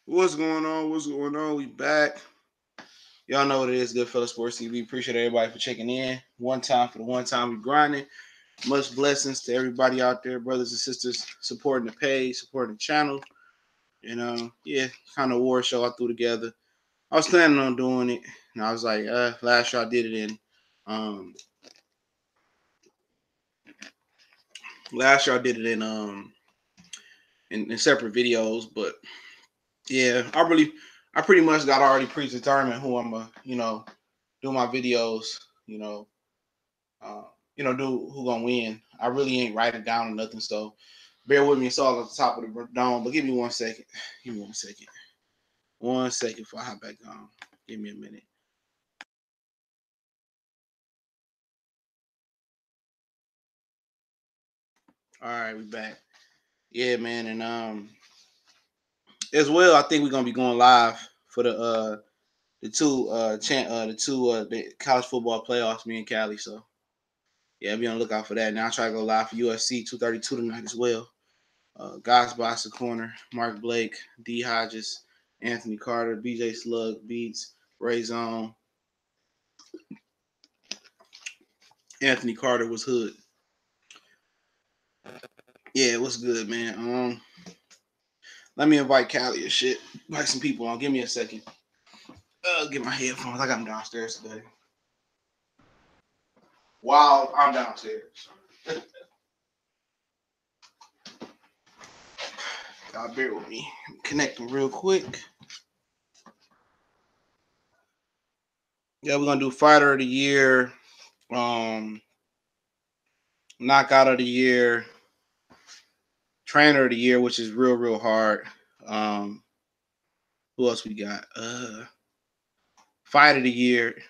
What's going on? What's going on? We back. Y'all know what it is, GoodFella Sports TV. Appreciate everybody for checking in. One time for the one time we grinding. Much blessings to everybody out there, brothers and sisters, supporting the page, supporting the channel. And kind of war show I threw together. I was planning on doing it, and I was like, last year I did it in separate videos, but yeah, I pretty much got already predetermined who I'm gonna, do my videos, do who gonna win. I really ain't writing down or nothing, so bear with me. It's all at the top of the dome, but give me 1 second. Give me 1 second. 1 second before I hop back on. Give me a minute. All right, we back. Yeah, man, and as well, I think we're gonna be going live for the college football playoffs. Me and Callie, so yeah, be on the lookout for that. Now I try to go live for UFC 232 tonight as well. Guys Box the Corner, Mark Blake, D Hodges, Anthony Carter, BJ Slug, Beats, Ray Zone. Anthony Carter was hood. Yeah, what's good, man? Let me invite Callie and shit. Invite some people on. Give me a second. Get my headphones. I got them downstairs today. While I'm downstairs. God, bear with me. Connect them real quick. Yeah, we're gonna do Fighter of the Year, Knockout of the Year, Trainer of the Year, which is real hard. Who else we got? Fight of the Year.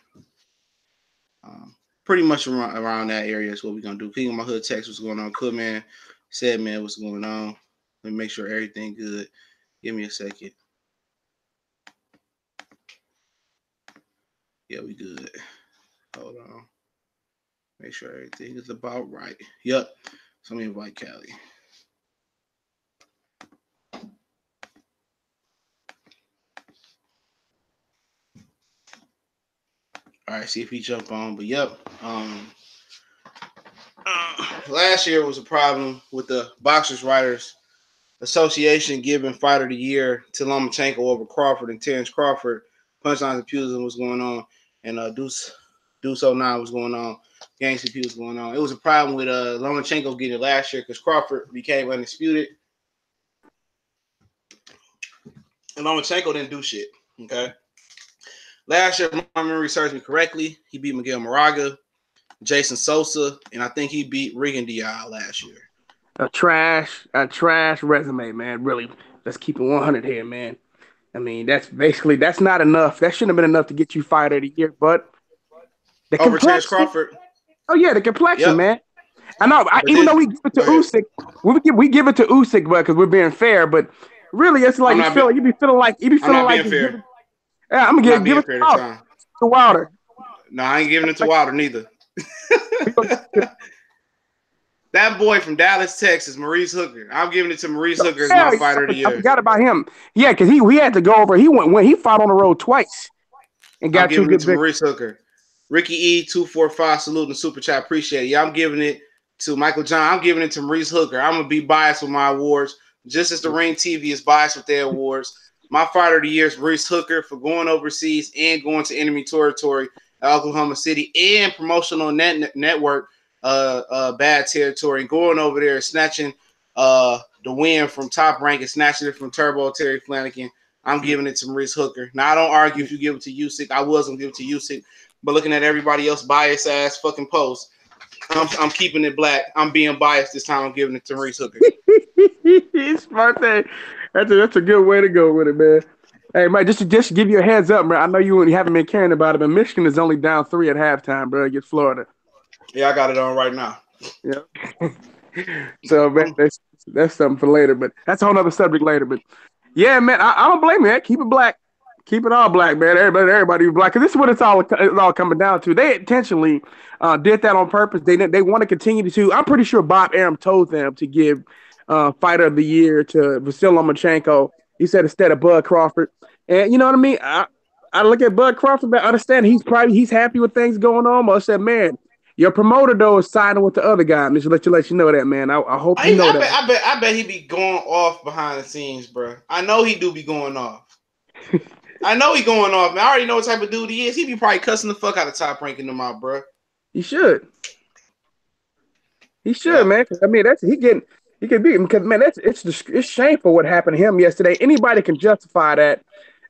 Pretty much around that area is what we're gonna do. King of my hood text, what's going on? Cool, man. Said, man, what's going on? Let me make sure everything good. Give me a second. Yeah, we good. Hold on. Make sure everything is about right. Yep. So let me invite Callie. All right, see if he jump on. But yep. Last year was a problem with the Boxers Writers Association giving Fighter of the Year to Lomachenko over Crawford and Terrence Crawford. Punchlines and Pugilism was going on, and Deuce 09 was going on. Gang CP was going on. It was a problem with Lomachenko getting it last year because Crawford became undisputed, and Lomachenko didn't do shit. Okay. Last year, if my memory serves me correctly, he beat Miguel Moraga, Jason Sosa, and I think he beat Regan Diaz last year. A trash resume, man. Really, let's keep it 100 here, man. I mean, that's not enough. That shouldn't have been enough to get you Fighter of the Year, but the over Terrence complexion. Crawford. Oh yeah, the complexion, Yep. man. I know. Even though we give it to Usyk, we give it to Usyk, but because we're being fair. But really, it's like you be feeling like fair. Yeah, I'm gonna give it to Wilder. To Wilder. No, I ain't giving it to Wilder neither. That boy from Dallas, Texas, Maurice Hooker. I'm giving it to Maurice Hooker as my Fighter of the Year. I forgot about him. Yeah, because he had to go over. He went when he fought on the road twice and got two good victories. Maurice Hooker. Ricky E 245 salute and super chat. Appreciate it. Yeah, I'm giving it to Michael John. I'm giving it to Maurice Hooker. I'm gonna be biased with my awards, just as the Ring TV is biased with their awards. My Fighter of the Year is Maurice Hooker for going overseas and going to enemy territory at Oklahoma City and promotional network bad territory and going over there and snatching the win from Top Rank and snatching it from Turbo Terry Flanagan. I'm giving it to Maurice Hooker. Now I don't argue if you give it to Usyk. I was gonna give it to Usyk, but looking at everybody else biased ass fucking posts, I'm keeping it black. I'm being biased this time. I'm giving it to Maurice Hooker. Smart thing. That's a good way to go with it, man. Hey, Mike, just to give you a heads up, man. I know you haven't been caring about it, but Michigan is only down 3 at halftime, bro, against Florida. Yeah, I got it on right now. Yeah. So, man, that's something for later, but that's a whole other subject later. But yeah, man, I don't blame you, man. Keep it black. Keep it all black, man. Everybody be black. Because this is what it's all coming down to. They intentionally did that on purpose. They want to continue to. I'm pretty sure Bob Arum told them to give Fighter of the Year to Vasyl Lomachenko He said instead of Bud Crawford. And you know what I mean? I look at Bud Crawford, but I understand he's happy with things going on. But I said, man, your promoter though is siding with the other guy. I'm just let you know that, man. I hope you know that. I bet he be going off behind the scenes, bro. I know he do be going off. I know he going off, man. I already know what type of dude he is. He be probably cussing the fuck out of Top Ranking them out, bro. He should. He should, man. I mean, he can be because man, it's shameful what happened to him yesterday. Anybody can justify that.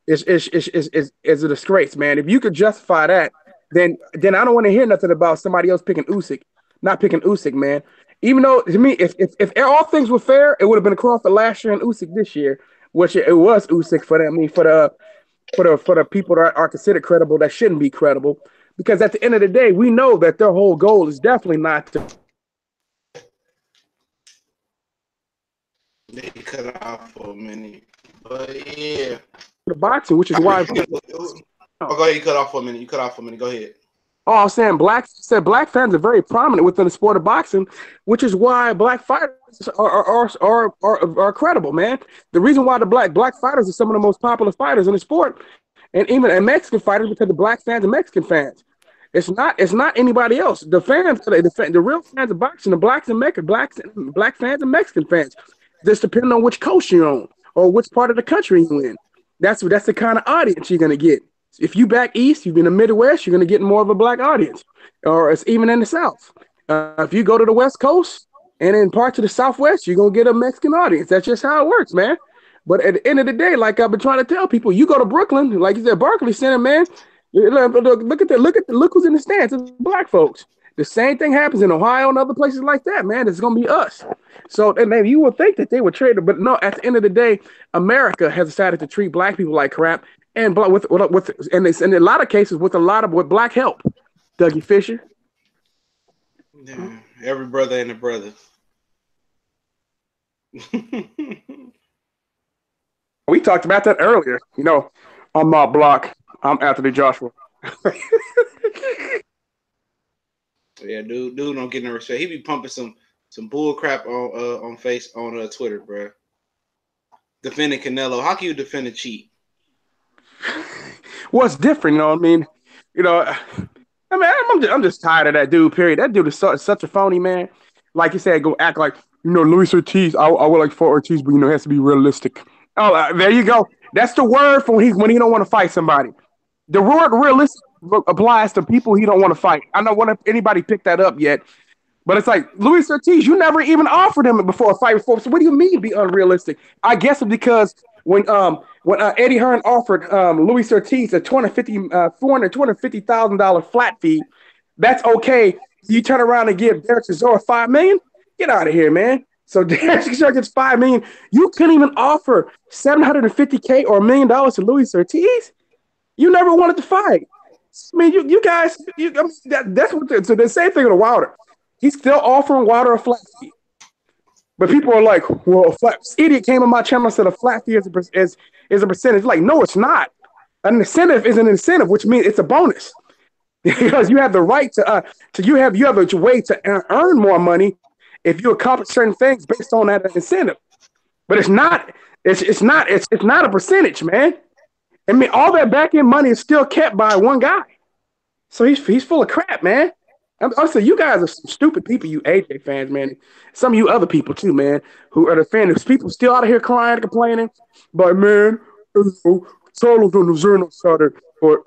Is a disgrace, man. If you could justify that, then I don't want to hear nothing about somebody else picking Usyk, not picking Usyk, man. Even though to me, if all things were fair, it would have been Crawford last year and Usyk this year, which it was Usyk for them. I mean, for the people that are considered credible that shouldn't be credible, because at the end of the day, we know that their whole goal is definitely not to. They cut off for a minute, but yeah. The boxing, which is why. Oh, go ahead. You cut off for a minute. Go ahead. Oh, I'm saying black fans are very prominent within the sport of boxing, which is why black fighters are credible, man. The reason why the black fighters are some of the most popular fighters in the sport, and even Mexican fighters, because the black fans are Mexican fans. It's not anybody else. The fans, the real fans of boxing, the black fans and Mexican fans. Just depending on which coast you're on or which part of the country you're in. That's the kind of audience you're gonna get. If you back east, you're in the Midwest, you're gonna get more of a black audience, or it's even in the South. If you go to the West Coast and in parts of the Southwest, you're gonna get a Mexican audience. That's just how it works, man. But at the end of the day, like I've been trying to tell people, you go to Brooklyn, like you said, Barclays Center, man. Look who's in the stands. It's black folks. The same thing happens in Ohio and other places like that, man. It's gonna be us. So, and then you would think that they would trade it, but no. At the end of the day, America has decided to treat black people like crap, and with in a lot of cases with black help. Dougie Fisher. Yeah, every brother and a brother. We talked about that earlier. You know, on my block, I'm Anthony Joshua. Yeah, dude don't get no respect. He be pumping some bull crap on Twitter, bro. Defending Canelo. How can you defend a cheat? Well, it's different, you know what I mean? You know, I mean, I'm just tired of that dude, period. That dude is such a phony, man. Like you said, go act like, you know, Luis Ortiz, I would like for Ortiz, but, you know, it has to be realistic. Oh, there you go. That's the word for when he don't want to fight somebody. The word realistic applies to people he don't want to fight. I don't want anybody pick that up yet, but it's like Luis Ortiz, you never even offered him before a fight before. So what do you mean be unrealistic? I guess it's because when Eddie Hearn offered Luis Ortiz a $250,000 flat fee, that's okay. You turn around and give Derek Chisora $5 million? Get out of here, man. So Derek Chisora gets $5 million. You couldn't even offer $750K or $1 million to Luis Ortiz? You never wanted to fight. I mean, you guys, that's what. So the same thing with Wilder. He's still offering Wilder a flat fee, but people are like, "Well, this idiot came on my channel and said a flat fee is a percentage." Like, no, it's not. An incentive is an incentive, which means it's a bonus because you have the right to you have a way to earn more money if you accomplish certain things based on that incentive. But it's not a percentage, man. I mean, all that back end money is still kept by one guy. So he's full of crap, man. Also, you guys are some stupid people, you AJ fans, man. Some of you other people too, man, who are the fans. People still out of here crying and complaining. But man, Solo's on the Zerno starter or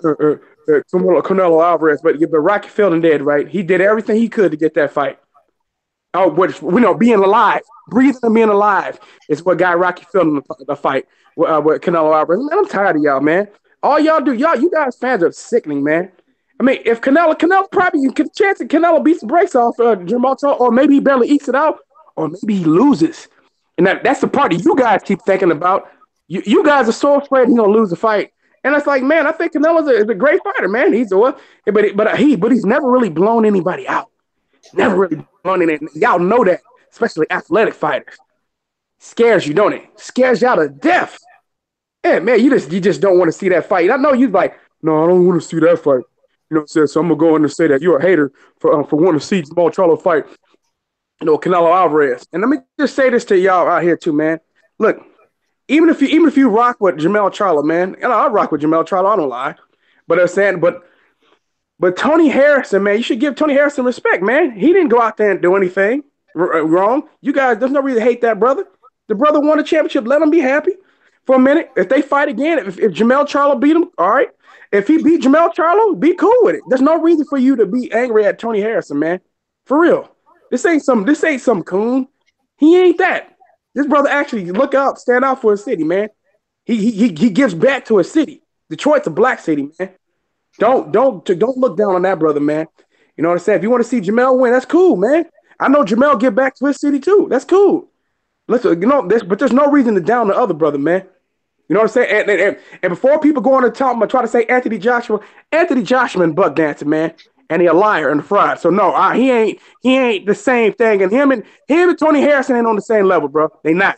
Canelo Alvarez, but Rocky Fielding did, right? He did everything he could to get that fight. Oh, what being alive, breathing and being alive is what got Rocky Fielding the fight with Canelo Alvarez. Man, I'm tired of y'all, man. All y'all do, you guys fans are sickening, man. I mean, if Canelo probably you get a chance that Canelo beats the brakes off Jamal Charles, or maybe he barely ekes it out, or maybe he loses. And that's the part that you guys keep thinking about. You guys are so afraid he's gonna lose the fight. And it's like, man, I think Canelo's a great fighter, man. He's he's never really blown anybody out. Never really blown it. Y'all know that, especially athletic fighters. Scares you, don't it? Scares y'all to death. Yeah, man, you just don't want to see that fight. I know you're like, no, I don't want to see that fight. You know what I'm saying? So I'm gonna go in and say that you're a hater for wanting to see Jamal Charlo fight, Canelo Alvarez. And let me just say this to y'all out here too, man. Look, even if you rock with Jamel Charlo, man, I rock with Jamel Charlo. I don't lie, but I'm saying, but Tony Harrison, man, you should give Tony Harrison respect, man. He didn't go out there and do anything wrong. You guys, there's no reason to hate that brother. The brother won a championship. Let him be happy for a minute. If they fight again, if Jamel Charlo beat him, all right. If he beat Jamel Charlo, be cool with it. There's no reason for you to be angry at Tony Harrison, man. For real. This ain't some coon. He ain't that. This brother actually look out, stand out for his city, man. He gives back to his city. Detroit's a black city, man. Don't look down on that brother, man. You know what I'm saying? If you want to see Jamel win, that's cool, man. I know Jamel give back to his city too. That's cool. But there's no reason to down the other brother, man. You know what I'm saying? And before people go on and try to say Anthony Joshua and buck dancing, man, and he a liar and a fraud. So no, he ain't the same thing. And him and Tony Harrison ain't on the same level, bro. They not.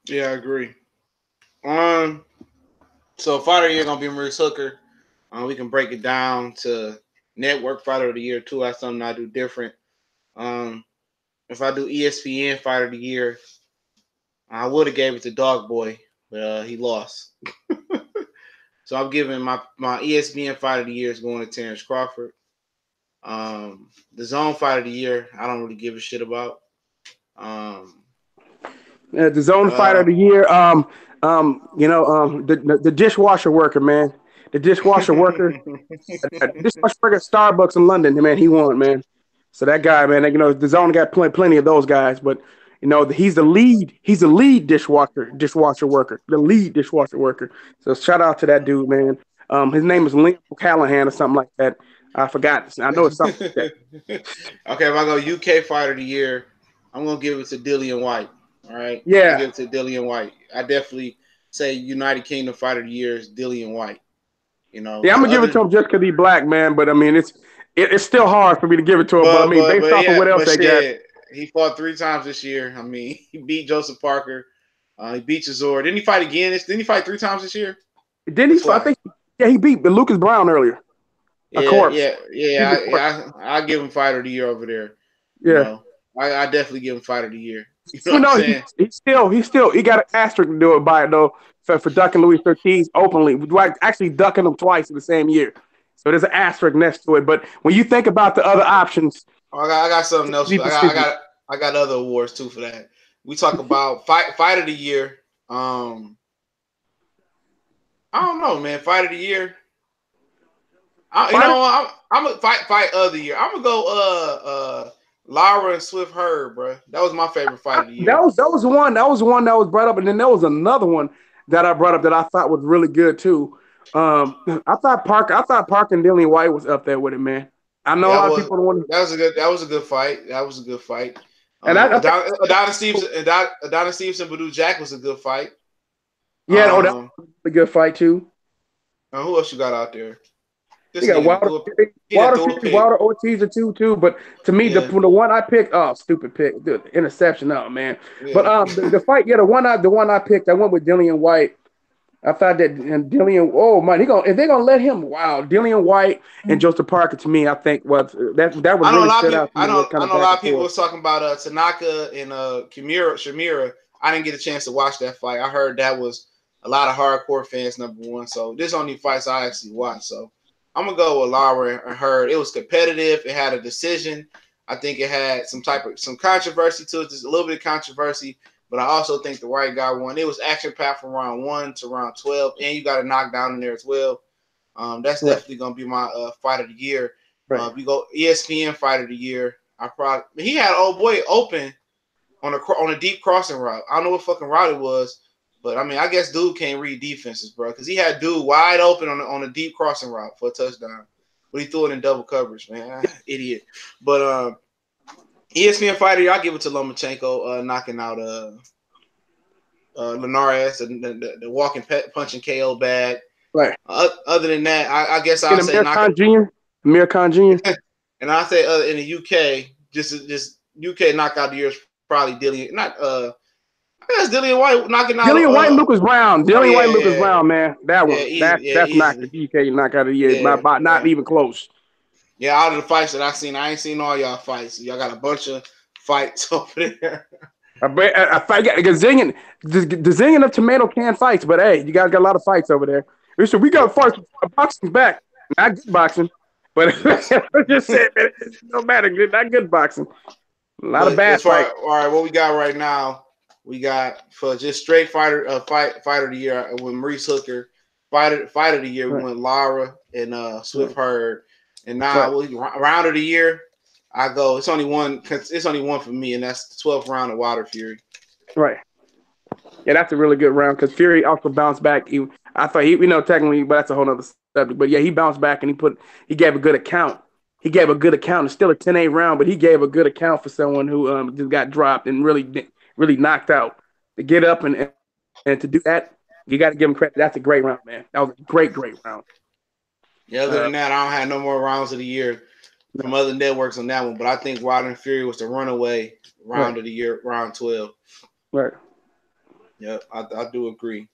Yeah, I agree. So fighter of the year gonna be Maurice Hooker. We can break it down to network fighter of the year too. That's something I do different. If I do ESPN fighter of the year, I would have gave it to Dog Boy, but he lost. So I'm giving my ESPN fighter of the year is going to Terrence Crawford. The Zone fighter of the year, I don't really give a shit about. The Zone fighter of the year, the dishwasher worker, man. The dishwasher worker. Dishwasher worker at Starbucks in London, man, he won, man. So that guy, man, the Zone got plenty of those guys, but he's the lead dishwasher worker, the lead dishwasher worker. So shout out to that dude, man. His name is Liam Callahan or something like that. I forgot. I know it's something like that. Okay, if I go UK fighter of the year, I'm gonna give it to Dillian White. All right. Yeah. I'll give it to Dillian White. I definitely say United Kingdom fighter of the year is Dillian White. Yeah, I'm gonna give it to him just because he's black, man. But I mean, it's still hard for me to give it to him. But I mean, based off of what else they got. He fought 3 times this year. I mean, he beat Joseph Parker. He beat Chisora. Didn't he fight again? Didn't he fight 3 times this year? Didn't he? I think. Yeah, he beat Lucas Brown earlier. Yeah. I give him fighter of the year over there. Yeah, I definitely give him fighter of the year. You know what I'm saying? He got an asterisk to do it by it though for ducking Luis Ortiz openly. Actually ducking him twice in the same year. So there's an asterisk next to it. But when you think about the other options, I got something else. I got other awards too for that. We talk about fight of the year. I don't know, man. Fight of the year. I'm a fight of the year. I'm gonna go Lara and Swift Hurd, bro. That was my favorite fight of the year. That was the one that was brought up, and then there was another one that I brought up that I thought was really good too. I thought Parker and Dillian White was up there with it, man. I know a lot of people don't want to. That was a good fight. That was a good fight. And Adonis Stevenson, Badou Jack was a good fight. Yeah, that was a good fight too. Who else you got out there? You got Wilder Ortiz or too. But to me, the one I picked, stupid pick, the interception, man. Yeah. But the fight, the one I picked, I went with Dillian White. I thought that Dillian, oh man, if they're gonna let him, Dillian White and Joseph Parker, to me, I think was that was really stood out. I know a lot of people was talking about Tanaka and Shamira. I didn't get a chance to watch that fight. I heard that was a lot of hardcore fans, number one. So this only fights I actually watched. So I'm gonna go with Lara and Hurd. It was competitive. It had a decision. I think it had some controversy to it. There's a little bit of controversy, but I also think the right guy won. It was action-packed from round 1 to round 12, and you got a knockdown in there as well. That's definitely gonna be my fight of the year. Right. We go ESPN fight of the year. He had old boy open on a deep crossing route. I don't know what fucking route it was. But, I mean, I guess dude can't read defenses, bro, because he had dude wide open on a deep crossing route for a touchdown. But he threw it in double coverage, man. Idiot. But ESPN fighter, I'll give it to Lomachenko knocking out Linares, the walking, punching KO bag. Right. Other than that, I guess I'll say Amir Khan Jr. And I'll say in the UK, just UK knockout of the year is probably Dillian. That's Dillian White knocking out. Dillian White, Lucas Brown. Lucas Brown, man. That's not the UK knockout of the year. Not even close. Yeah, out of the fights that I've seen, I ain't seen all y'all fights. Y'all got a bunch of fights over there. I fight got the zinging of tomato can fights, but hey, you guys got a lot of fights over there. So we got fights. Boxing back, not good boxing, but just saying, man, it's no matter, not good boxing. A lot of But bad as far fights. all right, what we got right now, we got for just straight fighter of the year with Maurice Hooker. Fight of the year, we Right. went Lara and Swift Hurd. And now Right. round of the year, I go. It's only one. It's only one for me, and that's the 12th round of Wilder Fury. Right. Yeah, that's a really good round because Fury also bounced back. I thought technically, but that's a whole other subject. But yeah, he bounced back and he gave a good account. He gave a good account. It's still a 10-8 round, but he gave a good account for someone who just got dropped and really knocked out. To get up and to do that, you got to give him credit. That's a great round, man. That was a great round. Yeah, other than that, I don't have no more rounds of the year from other networks on that one. But I think Wilder and Fury was the runaway round of the year, round 12. Right. Yeah, I do agree.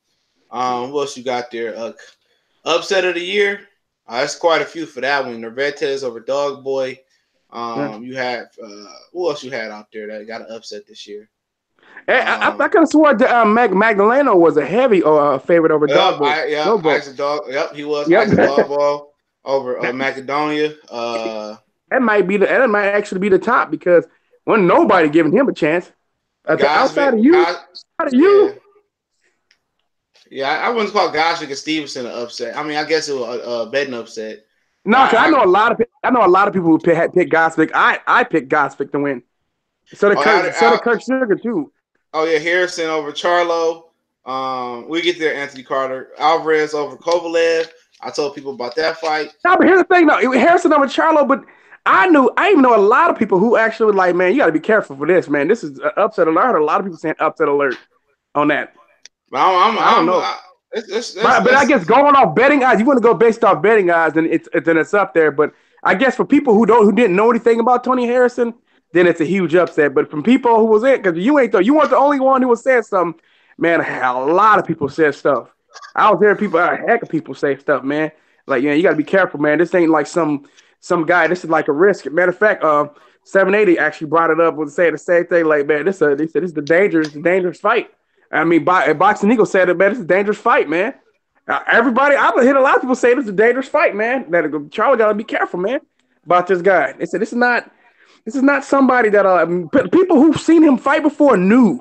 What else you got there? Upset of the year. That's quite a few for that one. Nervantes over Dog Boy. You had who else you had out there that got an upset this year? Hey, I could have swore that Magdaleno was a heavy favorite over Dog Boy. Isaac Dog. Yep, he was. Isaac Dogboy over Macedonia. That might actually be the top because when nobody giving him a chance. Outside of you, Yeah, I wouldn't call Goshwick and Stevenson an upset. I mean, I guess it was a betting upset. No, because I know a lot of people who pick Goshwick. I picked Goshwick to win. So did Kirk Sugar too. Oh yeah, Harrison over Charlo. We get there. Anthony Carter, Alvarez over Kovalev. I told people about that fight. No, but here's the thing, though. Harrison over Charlo, but I even know a lot of people who actually were like, man, you got to be careful for this, man. This is an upset alert. I heard a lot of people saying upset alert on that. I don't know. But I guess going off betting odds, you want to go based off betting odds, then it's up there. But I guess for people who didn't know anything about Tony Harrison, then it's a huge upset. But from people who was in, because you weren't the only one who was saying something, man. A lot of people said stuff. I was hearing a heck of people say stuff, man. Like, you got to be careful, man. This ain't like some guy. This is like a risk. Matter of fact, 780 actually brought it up with saying the same thing. Like, man, they said this is the dangerous fight. I mean, Boxing Eagle said it, man. It's a dangerous fight, man. Everybody, I've heard a lot of people say this is a dangerous fight, man. That Charlie got to be careful, man, about this guy. They said this is not somebody that people who've seen him fight before knew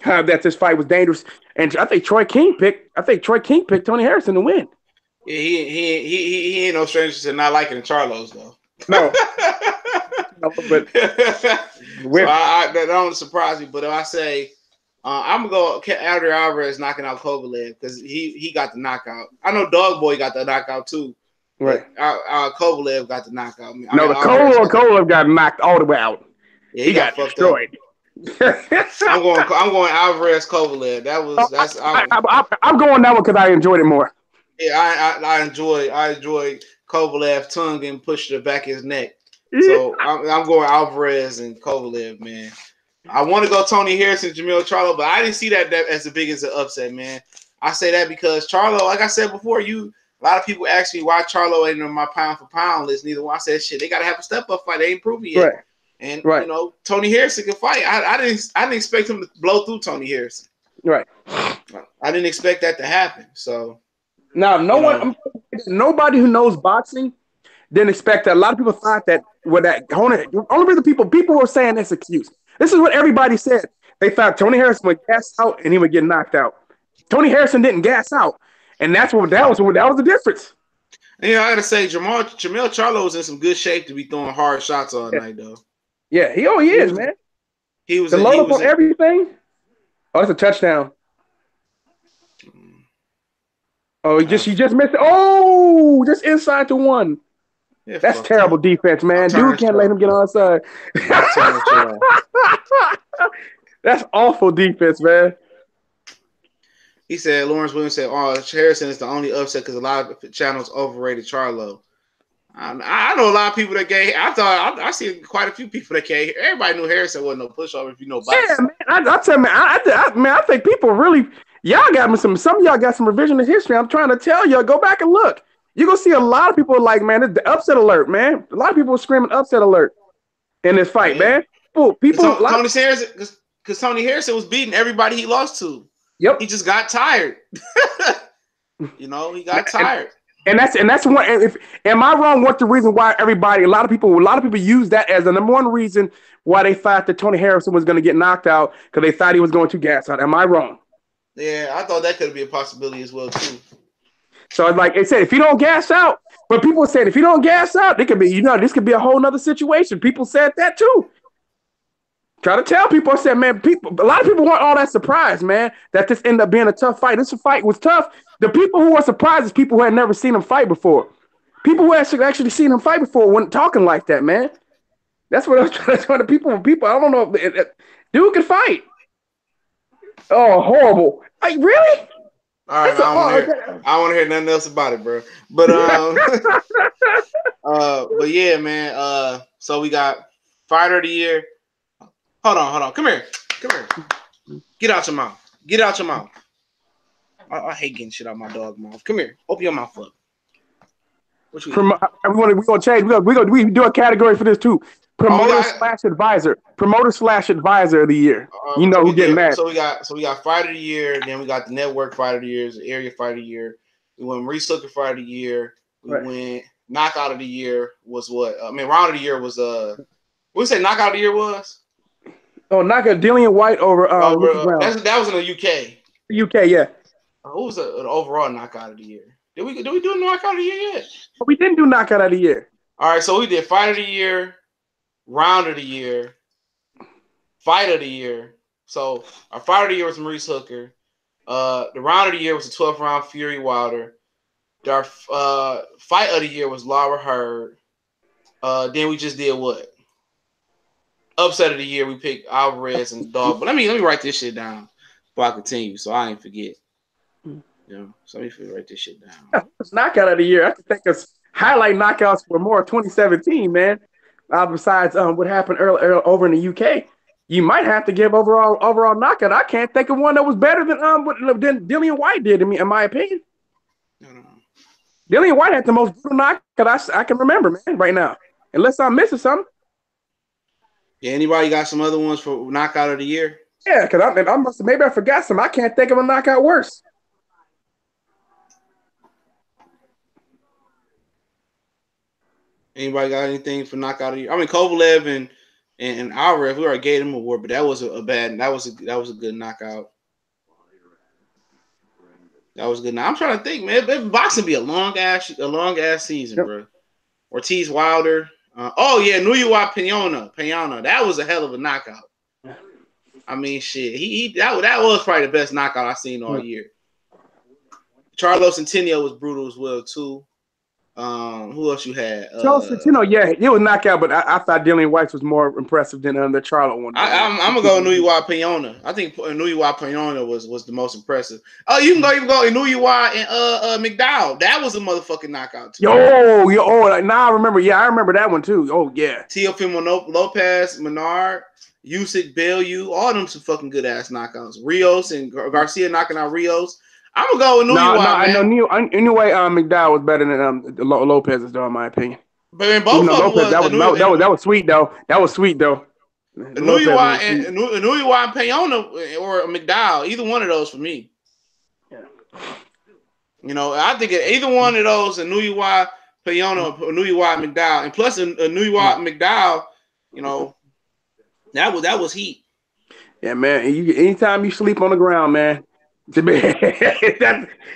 that this fight was dangerous. And I think Troy King picked Tony Harrison to win. Yeah, he ain't no stranger to not liking Charlos though. No. But so that don't surprise me. But if I say I'm gonna go Adrian Alvarez knocking out Kovalev because he got the knockout. I know Dog Boy got the knockout too. Right. Kovalev got the knockout. Kovalev got knocked all the way out. Yeah, he got destroyed. I'm going Alvarez Kovalev. I'm going that one because I enjoyed it more. Yeah, I enjoy Kovalev tongue and push to the back of his neck. So I'm going Alvarez and Kovalev, man. I want to go Tony Harrison, Jamil Charlo, but I didn't see that as the biggest upset, man. I say that because Charlo, like I said before, a lot of people ask me why Charlo ain't on my pound for pound list. Neither one. I said shit. They gotta have a step up fight. They ain't proven yet. Right. And Tony Harrison can fight. I didn't expect him to blow through Tony Harrison. Right. I didn't expect that to happen. So now, nobody who knows boxing didn't expect that. A lot of people thought that only reason people were saying this excuse. This is what everybody said. They thought Tony Harrison would gas out and he would get knocked out. Tony Harrison didn't gas out, and that was the difference. Yeah, I gotta say, Jamil Charlo was in some good shape to be throwing hard shots all night, though. Yeah, he is, man. He was load up on everything. Oh, that's a touchdown. Oh, he just missed it. Oh, just inside to one. Yeah, that's terrible defense, man. Dude can't let him get onside. That's awful defense, man. He said, Lawrence Williams said, Harrison is the only upset because a lot of channels overrated Charlo. I know a lot of people that gave. I see quite a few people that gave. Everybody knew Harrison wasn't no pushover if you know boxing. Yeah, man. I tell you, man. I think people really. Y'all got me some of y'all got some revisionist history. I'm trying to tell y'all, go back and look. You're going to see a lot of people like, man, it's the upset alert, man. A lot of people are screaming upset alert in this fight, man. People Tony Harrison, because Tony Harrison was beating everybody he lost to. Yep. He just got tired. He got tired. And that's one. If am I wrong? What's the reason why a lot of people use that as the number one reason why they thought that Tony Harrison was going to get knocked out because they thought he was going to gas out. Am I wrong? Yeah, I thought that could be a possibility as well too. So like I said, if you don't gas out, but people said if you don't gas out, it could be this could be a whole nother situation. People said that too. Try to tell people, I said, man, a lot of people weren't all that surprised, man, that this ended up being a tough fight. This fight was tough. The people who were surprised is people who had never seen him fight before. People who had actually seen him fight before weren't talking like that, man. That's what I was trying to tell the people. I don't know. Dude can fight. Oh, horrible. Like, really? All right, I don't want to hear nothing else about it, bro. But but yeah, man. So we got Fighter of the Year. Hold on. Come here. Get out your mouth. I hate getting shit out my dog mouth. Come here. Open your mouth up. What you we're gonna change. We do a category for this too. Promoter/advisor. Promoter/advisor of the year. Who getting mad. So we got Fighter of the Year, then we got the Network Fighter of the Year, the Area Fighter of the Year. We went Reese Hooker Fighter of the Year. We went Knockout of the Year was what? Round of the Year was what we say Knockout of the Year was? Oh, knockout Dillian White over Brown. That was in the UK. UK, yeah. Who was the overall Knockout of the Year? Did we do a Knockout of the Year yet? We didn't do Knockout of the Year. All right, so we did Fight of the Year, Round of the Year, Fight of the Year. So our Fight of the Year was Maurice Hooker. The Round of the Year was the 12th round Fury Wilder. Our Fight of the Year was Laura Hurd. Then we just did what? Upset of the Year, we picked Alvarez and Dog. But let me write this shit down before I continue, so I ain't forget. So let me write this shit down. Knockout of the Year. I think of highlight knockouts were more 2017, man. Besides what happened earlier over in the UK, you might have to give overall knockout. I can't think of one that was better than Dillian White did. In my opinion, Dillian White had the most brutal knockout I can remember, man, right now. Unless I'm missing something. Yeah, anybody got some other ones for Knockout of the Year? Yeah, because maybe I forgot some. I can't think of a knockout worse. Anybody got anything for Knockout of the Year? Kovalev and Alvarez, we already gave him an award, but that was a good knockout. That was good. Now I'm trying to think, man. Boxing be a long ass season, bro. Ortiz Wilder. Nuyuwa Peñona. That was a hell of a knockout. Shit. That was probably the best knockout I've seen all year. Charlos Centineo was brutal as well too. Who else you had? Charles Centineo, yeah, it was knockout, but I thought Dillian White was more impressive than the Charlo one. I'm gonna go Nuyuwa Peñona. I think Nuyuwa Peñona was the most impressive. Oh, you can go Nuyuwa and McDowell. That was a motherfucking knockout too. Now I remember. Yeah, I remember that one too. Oh yeah. Teofimo Lopez, Menard, Usyk, Bellew, all them some fucking good ass knockouts. Rios and Garcia knocking out Rios. I'm gonna go with Nuyuwa. I know anyway. McDowell was better than Lopez, though, in my opinion. But in both of them Lopez, that was sweet though. Nuyuwa and Peñona or McDowell, either one of those for me. Yeah. I think either one of those, a Nuyuwa Peñona or Nuyuwa McDowell, and plus a Nuyuwa McDowell, that was heat. Yeah, man. Anytime you sleep on the ground, man.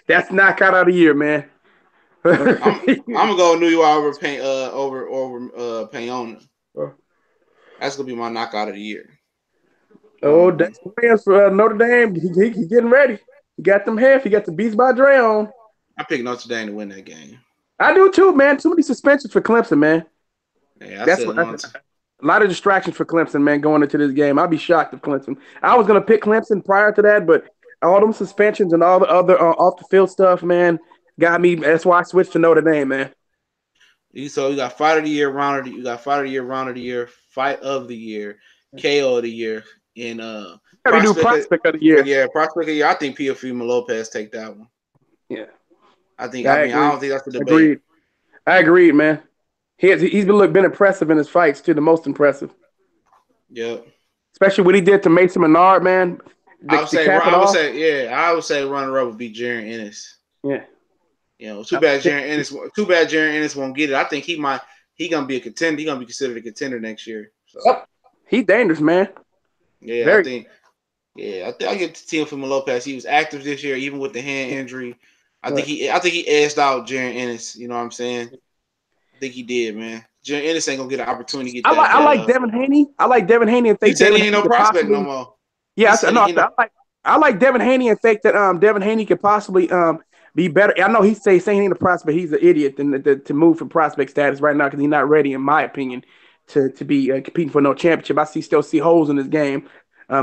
That's knockout of the year, man. I'm gonna go Nuyuwa over Peñona. That's gonna be my knockout of the year. Oh, that's for Notre Dame. He getting ready. He got them half. He got the Beats by Dre on. I picked Notre Dame to win that game. I do too, man. Too many suspensions for Clemson, man. Yeah, that's a lot of distractions for Clemson, man, going into this game. I'd be shocked if Clemson. I was gonna pick Clemson prior to that, but all them suspensions and all the other off the field stuff, man, got me. That's why I switched to Notre Dame, man. So you got Fight of the Year, Round of the Year, you got Fight of the Year, Round of the Year, Fight of the Year, KO of the Year, and Prospect of the Year. Yeah, Prospect of the Year. I think Teofimo Lopez take that one. Yeah, I don't think that's the debate. I agreed, man. He's been impressive in his fights too, the most impressive. Yep. especially what he did to Mason Menard, man. To cap it off. I would say runner up would be Jaron Ennis. Yeah. You know, too bad Jaron Ennis. Too bad Jaron Ennis won't get it. I think he might. He gonna be a contender. He gonna be considered a contender next year. So Yep. He's dangerous, man. yeah, I Very. think. Yeah, I think I get to Teofimo Lopez. He was active this year, even with the hand injury. Right. I think he edged out Jaron Ennis. You know what I'm saying? I think he did, man. Jaron Ennis ain't gonna get an opportunity to get that. I like Devin Haney. I like Devin Haney and He think said Devin he ain't Haney no could prospect possibly. no more. Yeah, I like Devin Haney and think that Devin Haney could possibly be better. I know saying he ain't a prospect. He's an idiot to move from prospect status right now because he's not ready, in my opinion, to be competing for no championship. Still see holes in his game.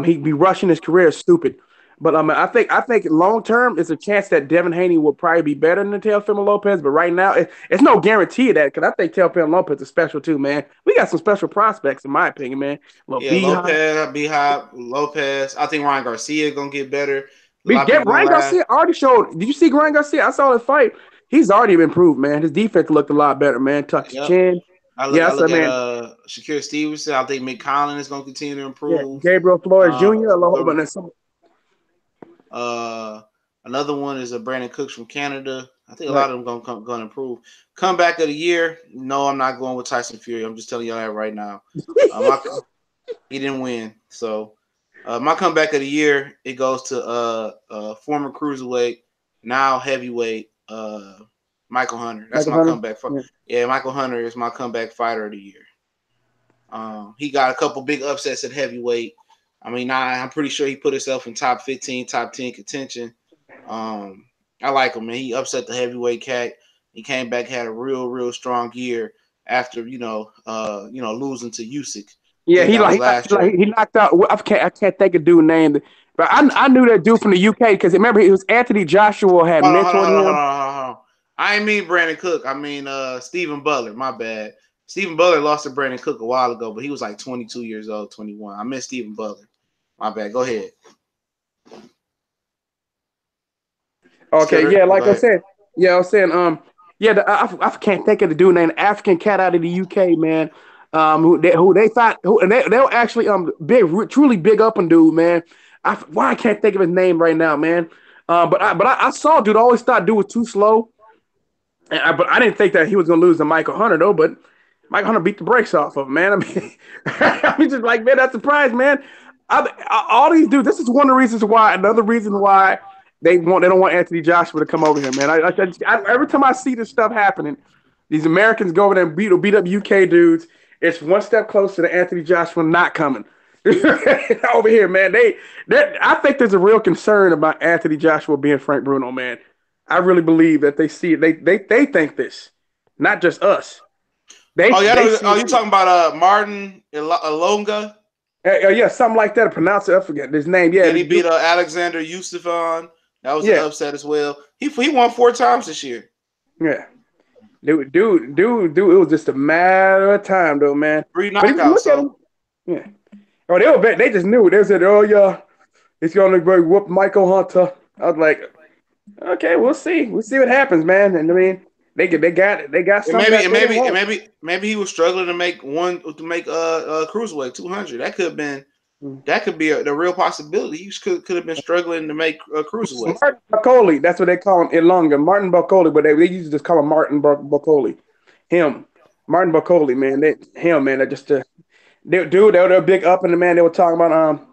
He'd be rushing his career is stupid. But I think long term, it's a chance that Devin Haney will probably be better than Teofimo Lopez. But right now, it's no guarantee of that because I think Teofimo Lopez is special too, man. We got some special prospects, in my opinion, man. Little Yeah, Beehive. Lopez. I think Ryan Garcia gonna get better. A lot of people gonna Ryan laugh. Garcia already showed. Did you see Ryan Garcia? I saw his fight. He's already improved, man. His defense looked a lot better, man. Tucked his Yep. chin. I look at man. Shakir Stevenson. I think Mick Collins is gonna continue to Yeah, improve. Gabriel Flores Jr. Another one is a Brandon Cooks from Canada. I think a Right. lot of them gonna improve. Comeback of the year? No, I'm not going with Tyson Fury. I'm just telling y'all that right now. He didn't win, so my comeback of the year it goes to former cruiserweight, now heavyweight, Michael Hunter. That's Michael my Hunter? comeback. Yeah. Michael Hunter is my comeback fighter of the year. He got a couple big upsets at heavyweight. I mean, I'm pretty sure he put himself in top 15, top 10 contention. I like him, man. He upset the heavyweight cat. He came back, had a real strong year after losing to Usyk. Yeah, That was last year. he knocked out. I can't think of dude name, but I knew that dude from the UK because remember it was Anthony Joshua had mentored him. Hold on. I ain't mean Brandon Cook. I mean Stephen Butler. My bad. Stephen Butler lost to Brandon Cook a while ago, but he was like 22 years old, 21. I miss Stephen Butler. My bad. Go ahead. Okay, yeah, like I said, yeah, I was saying, I can't think of the dude named African cat out of the UK, man. Who they thought and they were actually truly big up and dude, man. I can't think of his name right now, man. But I saw dude. I always thought dude was too slow, but I didn't think that he was gonna lose to Michael Hunter though. But Michael Hunter beat the brakes off of him, man. I mean, I mean, just like man, that's surprised, man. All these dudes. This is one of the reasons why. Another reason why they don't want Anthony Joshua to come over here, man. Every time I see this stuff happening, these Americans go over there and beat up UK dudes. It's one step closer to Anthony Joshua not coming over here, man. I think there's a real concern about Anthony Joshua being Frank Bruno, man. I really believe that they see it. They think this, not just us. You talking about Martin Alonga? Yeah, something like that. Pronounce it. I forget his name. Yeah, and he beat Alexander Yusufon. That was an upset as well. He won 4 times this year. Yeah, dude. It was just a matter of time, though, man. 3 knockouts. Yeah. Oh, they just knew. They said, "Oh yeah, he's gonna whoop Michael Hunter." I was like, "Okay, we'll see. We'll see what happens, man." And I mean, they got something. Maybe he was struggling to make cruiserweight 200. That could be the real possibility. He could have been struggling to make a cruiserweight. Martin Barcoli, that's what they call him in Longa. Martin Barcoli, but they used to just call him Martin Barcoli. Martin Barcoli, man. They're big up in the man. They were talking about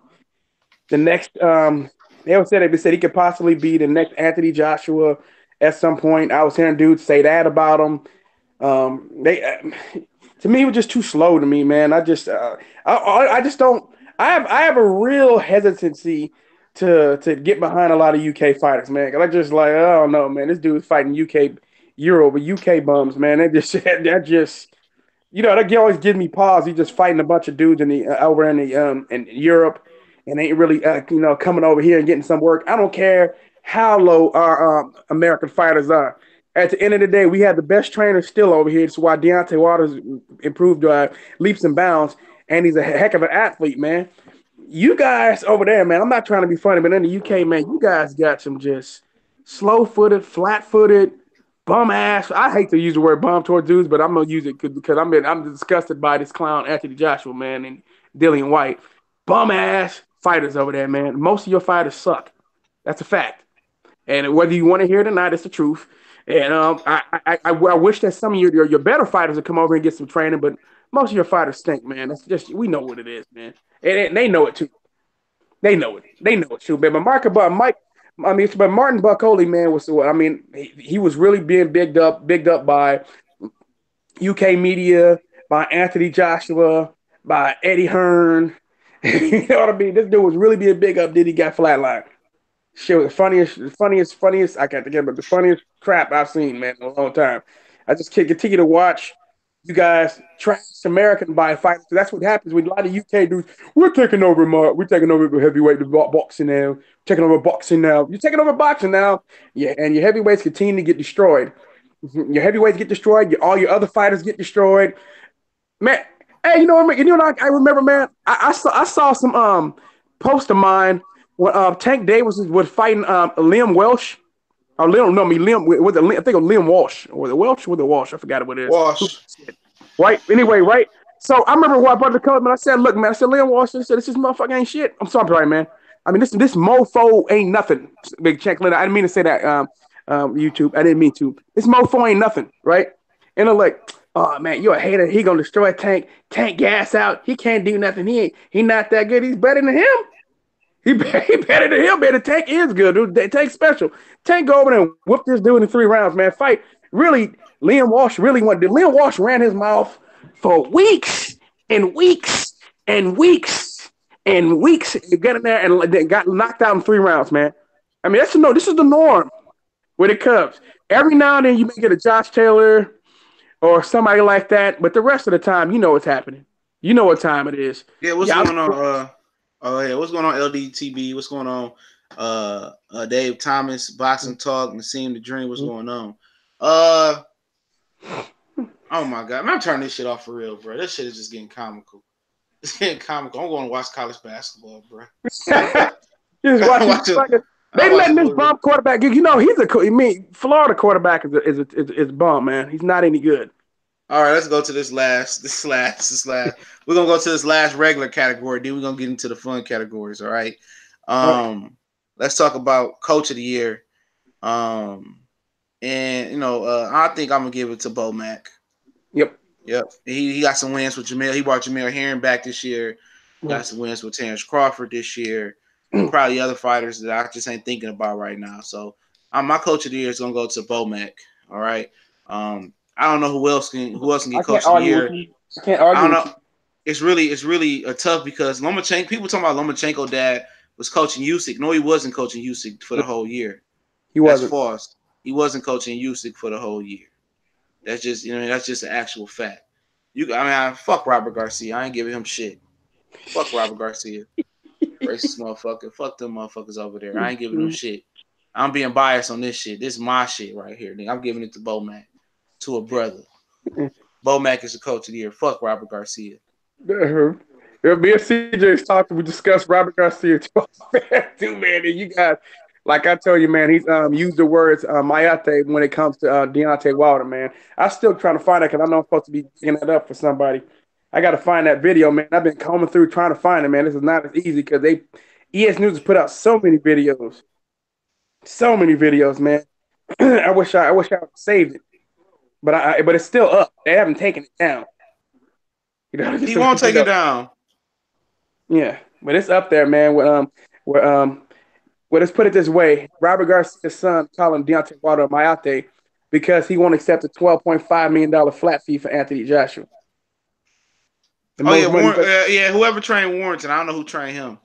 the next they said he could possibly be the next Anthony Joshua at some point. I was hearing dudes say that about him. To me, it was just too slow to me, man. I just don't. I have a real hesitancy to get behind a lot of UK fighters, man. Cause I just like, I don't know, man. This dude's fighting UK bums, man. That always gives me pause. He's just fighting a bunch of dudes over in Europe, and ain't really coming over here and getting some work. I don't care how low our American fighters are. At the end of the day, we have the best trainer still over here. That's why Deontay Waters improved leaps and bounds, and he's a heck of an athlete, man. You guys over there, man, I'm not trying to be funny, but in the UK, man, you guys got some just slow-footed, flat-footed, bum ass. I hate to use the word bum towards dudes, but I'm gonna use it because I'm disgusted by this clown Anthony Joshua, man, and Dillian White. bum ass fighters over there, man. Most of your fighters suck. That's a fact. And whether you want to hear it or not, it's the truth. And I wish that some of your better fighters would come over and get some training, but most of your fighters stink, man. That's just we know what it is, man. And they know it too. They know it. They know it too, man. But Martin Buckley, man, was what I mean. He was really being bigged up by UK media, by Anthony Joshua, by Eddie Hearn. You know what I mean? This dude was really being big up. Then he got flatlined. Shit was the funniest. I can't think of it, but the funniest crap I've seen, man, in a long time. I just can't continue to watch you guys trash American by fighting. That's what happens with a lot of UK dudes. We're taking over, Mark. We're taking over heavyweight boxing now. Taking over boxing now. You're taking over boxing now. Yeah, and your heavyweights continue to get destroyed. Your heavyweights get destroyed. All your other fighters get destroyed. Man, hey, I remember, man. I saw some post of mine when Tank Davis was fighting Liam Welsh. Or Liam, no, me Liam with I think it was Liam Walsh or the Welsh with the Walsh. I forgot what it is. Walsh. Right. Anyway, right. So I remember when I brought the color, man. I said, "Look, man." I said, "Liam Walsh." I said, "This motherfucker ain't shit." I'm sorry, man. I mean, this mofo ain't nothing. Big check, I didn't mean to say that. YouTube. I didn't mean to. This mofo ain't nothing, right? And I'm like, "Oh man, you're a hater. He gonna destroy Tank. Tank gas out. He can't do nothing. He not that good. He's better than him." He better than him, man. The Tank is good, dude. Tank special. Tank go over there and whoop this dude in 3 rounds, man. Fight. Really, Liam Walsh really wanted. Liam Walsh ran his mouth for weeks and weeks and weeks and weeks. You get in there and got knocked out in 3 rounds, man. I mean, this is the norm when it comes. Every now and then you may get a Josh Taylor or somebody like that, but the rest of the time, you know what's happening. You know what time it is. Yeah, what's going on? What's going on, LDTB? What's going on? Dave Thomas, Boxing Talk, Nassim the Dream. What's going on? Oh my God, man, I'm turning this shit off for real, bro. This shit is just getting comical. It's getting comical. I'm going to watch college basketball, bro. They letting this bum quarterback. You know Florida quarterback is bum, man. He's not any good. All right, let's go to this last. We're gonna go to this last regular category. Then we're gonna get into the fun categories. All right. Let's talk about Coach of the Year. I think I'm gonna give it to Bo Mack. Yep. He got some wins with Jamil. He brought Jamil Herring back this year. Got some wins with Terrence Crawford this year. Probably other fighters that I just ain't thinking about right now. So my Coach of the Year is gonna go to Bo Mack. All right. I don't know who else can get Coach of the Year. I can't argue. I don't know. It's really tough because Lomachenko. People talking about Lomachenko dad was coaching Usyk. No, he wasn't coaching Usyk for the whole year. He wasn't. That's false. He wasn't coaching Usyk for the whole year. That's just that's just an actual fact. Fuck Robert Garcia. I ain't giving him shit. Fuck Robert Garcia. Racist motherfucker. Fuck them motherfuckers over there. I ain't giving them shit. I'm being biased on this shit. This is my shit right here. Nigga. I'm giving it to Bo Mack. To a brother. Bo Mack is the Coach of the Year. Fuck Robert Garcia. Me and CJ's talked. We discussed Robert Garcia too, man. And you guys, like I tell you, man, he's used the words mayate when it comes to Deontay Wilder, man. I'm still trying to find it because I know I'm supposed to be digging that up for somebody. I got to find that video, man. I've been combing through trying to find it, man. This is not as easy because ES News has put out so many videos, man. I wish I saved it. But it's still up. They haven't taken it down. He won't take it down. Yeah, but it's up there, man. Well, let's put it this way: Robert Garcia's son calling Deontay Wilder mayate because he won't accept a $12.5 million flat fee for Anthony Joshua. Whoever trained Warrington, I don't know who trained him.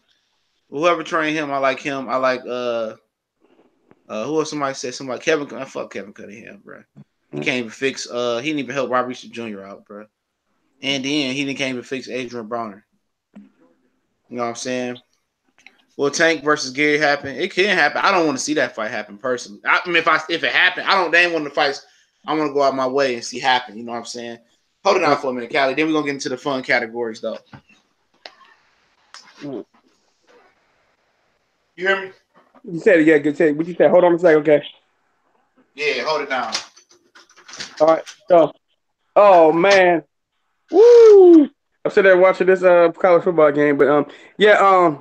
Whoever trained him, I like him. I like who else? Somebody said Kevin. Fuck Kevin Cunningham, bro. He can't even fix. He didn't even help Rob Reacher Jr. out, bro. And then he can't even fix Adrian Broner. You know what I'm saying? Will Tank versus Gary happen? It can happen. I don't want to see that fight happen personally. I mean, if it happened, I don't. They ain't one of the fights I want to go out my way and see happen. You know what I'm saying? Hold it on for a minute, Callie. Then we're gonna get into the fun categories, though. You hear me? You said it, yeah. Good. What you said? Hold on a second, okay? Yeah, hold it down. All right. So, oh man, woo! I'm sitting there watching this college football game, but yeah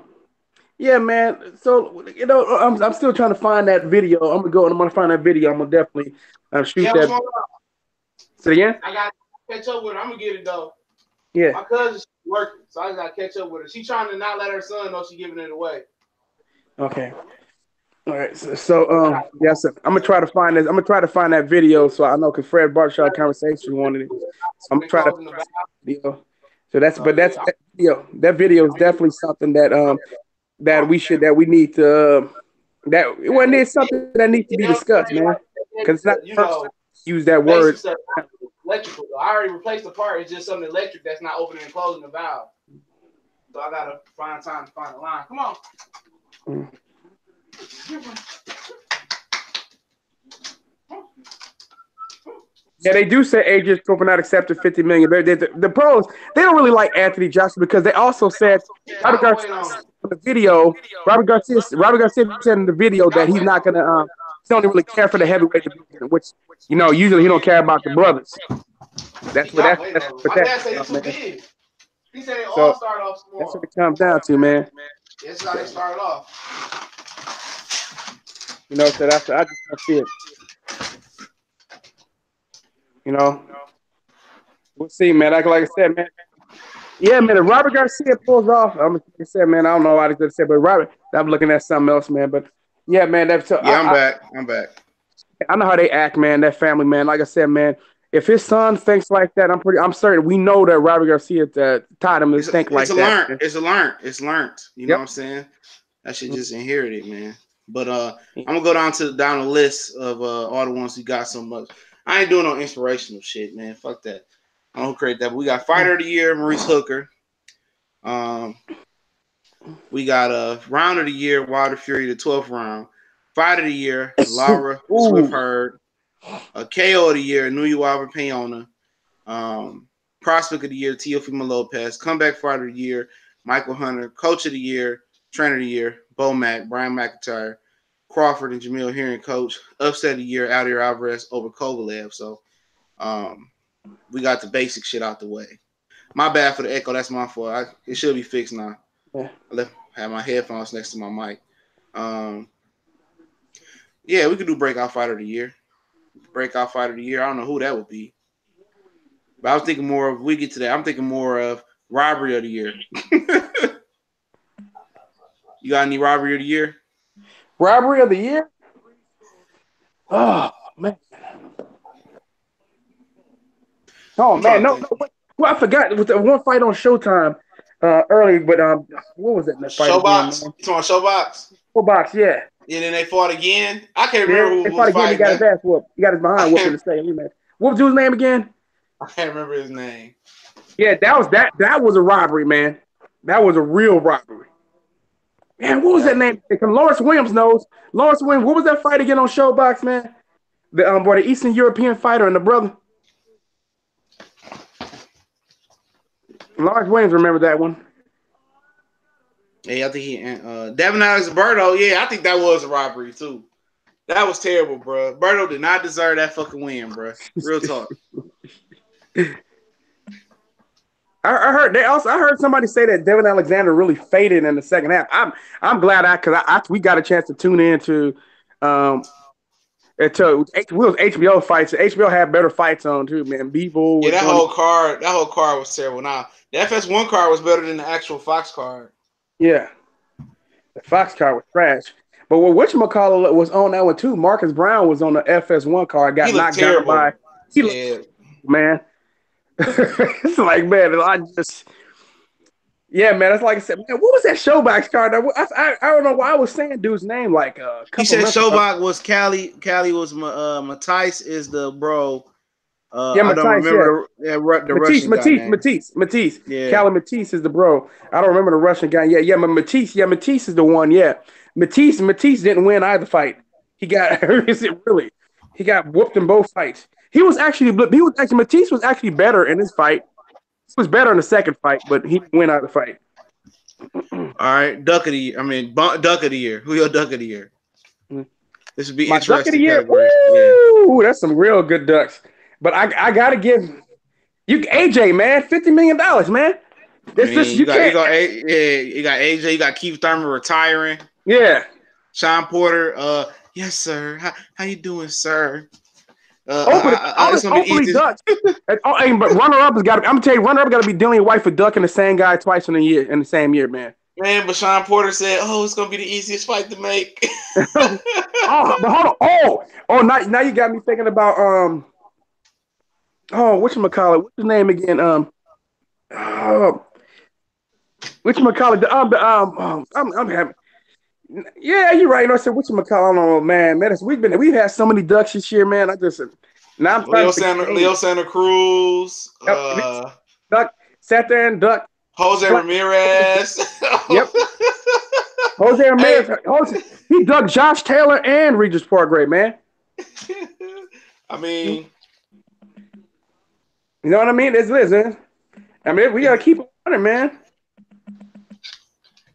yeah man. So I'm still trying to find that video. I'm gonna find that video. I'm gonna definitely shoot Yeah, what's that. going on? Say again? I got to catch up with her. I'm gonna get it though. Yeah. My cousin's working, so I just gotta catch up with her. She trying to not let her son know she giving it away. Okay. All right. So yes, I'm gonna try to find this. I'm gonna try to find that video so I know because Fred Barkshaw conversation wanted it. So I'm gonna try to find that video. So So yeah, that video. That video is definitely something that we need to it's something that needs to be discussed, man. Because it's not the you first know, time you use that basic word. stuff. Electrical. Though. I already replaced the part. It's just something electric that's not opening and closing the valve. So I gotta find time to find the line. Come on. Mm. Yeah, they do say AJ Scope not accepted 50 million. The pros, they don't really like Anthony Joshua because they also said Robert Garcia on the video. Robert Garcia said in the video that he's not gonna he don't really care for the heavyweight division, which usually he don't care about the brothers. That's what My dad said it's too big. He said they all so start off small. that's what it comes down to, man. That's how they started off. So I just don't see it. We'll see, man. Like I said, man. Yeah, man. If Robert Garcia pulls off, like I said, man. I don't know what I was gonna say, but Robert, I'm looking at something else, man. But yeah, man. I'm back. I'm back. I know how they act, man. That family, man. Like I said, man. If his son thinks like that, I'm certain we know that Robert Garcia taught him to think like that. It's learned. You know what I'm saying? That shit just inherited, man. But I'm gonna go down the list of all the ones who got so much. I ain't doing no inspirational shit, man. Fuck that. I don't create that. But we got Fighter of the Year, Maurice Hooker. We got Round of the Year, Wilder Fury, the 12th round. Fight of the Year, Laura Swift Hurd. KO of the Year, Nui Wilder Peñona. Prospect of the Year, Teofimo Lopez. Comeback Fighter of the Year, Michael Hunter. Coach of the Year, Trainer of the Year, Bo Mack, Brian McIntyre. Crawford and Jamil Hearing coach. Upset of the year, Aldir Alvarez over Kovalev. So we got the basic shit out the way. My bad for the echo. That's my fault. It should be fixed now. Yeah. I have my headphones next to my mic. Yeah, we could do Breakout Fighter of the Year. Breakout Fighter of the Year. I don't know who that would be. But I was thinking more of, we get to that, I'm thinking more of Robbery of the Year. You got any Robbery of the Year? Robbery of the Year? Oh, man. Oh, man. No. Well, I forgot. It was one fight on Showtime earlier, but what was it in that fight? Showbox? You talking about Showbox? Showbox, yeah. And then they fought again? I can't remember who was fighting. He got his ass whooped. He got his behind whooped in the stadium. What was his name again? I can't remember his name. Yeah, that was a robbery, man. That was a real robbery. Man, what was that name? Lawrence Williams knows. Lawrence Williams, what was that fight again on Showbox, man? The Eastern European fighter and the brother. Lawrence Williams remember that one. Yeah, I think he Devin Alexberto. Yeah, I think that was a robbery too. That was terrible, bro. Berto did not deserve that fucking win, bro. Real talk. I heard somebody say that Devin Alexander really faded in the second half. I'm glad we got a chance to tune into HBO fights. HBO had better fights on too, man. Beeble. Yeah, that whole card was terrible. Now the FS1 card was better than the actual Fox card. Yeah, the Fox card was trash. But what whatchamacallit was on that one too. Marcus Brown was on the FS1 card. Got knocked down by. Man. It's like, man, yeah, man. It's like I said, man, what was that Showbox card? I don't know why I was saying dude's name like he said Showbox was Cali. Cali was Matisse is the bro. Yeah, Matisse, I don't remember the Russian guy. Matisse. Yeah. Cali Matisse is the bro. I don't remember the Russian guy. Yeah, Matisse. Yeah, Matisse is the one. Yeah, Matisse didn't win either fight. He got really. He got whooped in both fights. Matisse was actually better in his fight. He was better in the second fight, but he didn't win out of the fight. All right, Duck of the Year. Who your Duck of the Year? This would be my interesting. Duck of the Year. Ooh, that's some real good ducks. But I gotta give you AJ, man, $50 million, man. I It's just mean, you can't. you got AJ, you got Keith Thurman retiring. Yeah. Sean Porter, yes, sir. How you doing, sir? Hopefully, It's gonna be hopefully easy. Ducks. But runner up has got to. I'm gonna tell you, runner up got to be Dillian White for ducking the same guy twice in the same year, man. Man, but Sean Porter said, "Oh, it's gonna be the easiest fight to make." Oh, but hold on. Now you got me thinking about whatchamacallit? What's his name again? Whatchamacallit? I'm having. Yeah, you're right. I said whatchamacallit? Oh man, we've had so many ducks this year, man. Now I'm trying to forget Leo Santa Cruz, Yep, duck sat there and duck. Jose Ramirez. Yep. Jose Ramirez. Hey. He ducked Josh Taylor and Regis Parkway, man. I mean, you know what I mean? Listen. I mean, we gotta keep it running, man.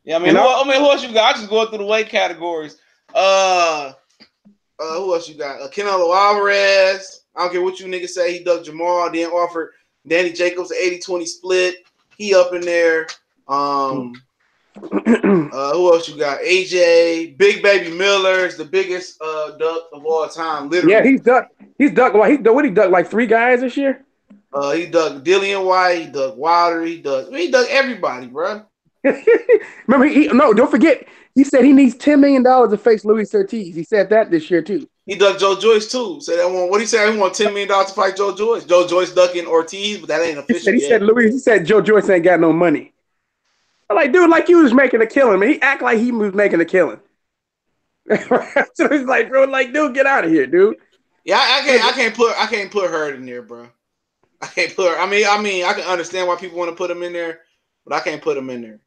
Yeah, I mean, who else you got? I just going through the weight categories. Who else you got? Canelo Alvarez. I don't care what you niggas say. He ducked Jamal, then offered Danny Jacobs an 80-20 split. He up in there. Who else you got? AJ, Big Baby Miller is the biggest duck of all time. Literally. Yeah, he's ducked. What he ducked like 3 guys this year. He ducked Dillian White. He ducked Wilder. He ducked everybody, bro. Remember, don't forget. He said he needs $10 million to face Luis Ortiz. He said that this year too. He ducked Joe Joyce too. Said what he said? He want $10 million to fight Joe Joyce. Joe Joyce ducking Ortiz, but that ain't official. He said Joe Joyce ain't got no money. I'm like, dude, like you was making a killing, man. He act like he was making a killing. So he's like, bro, like, dude, get out of here, dude. Yeah, I can't put her in there, bro. I can't put her. I mean, I can understand why people want to put him in there, but I can't put him in there.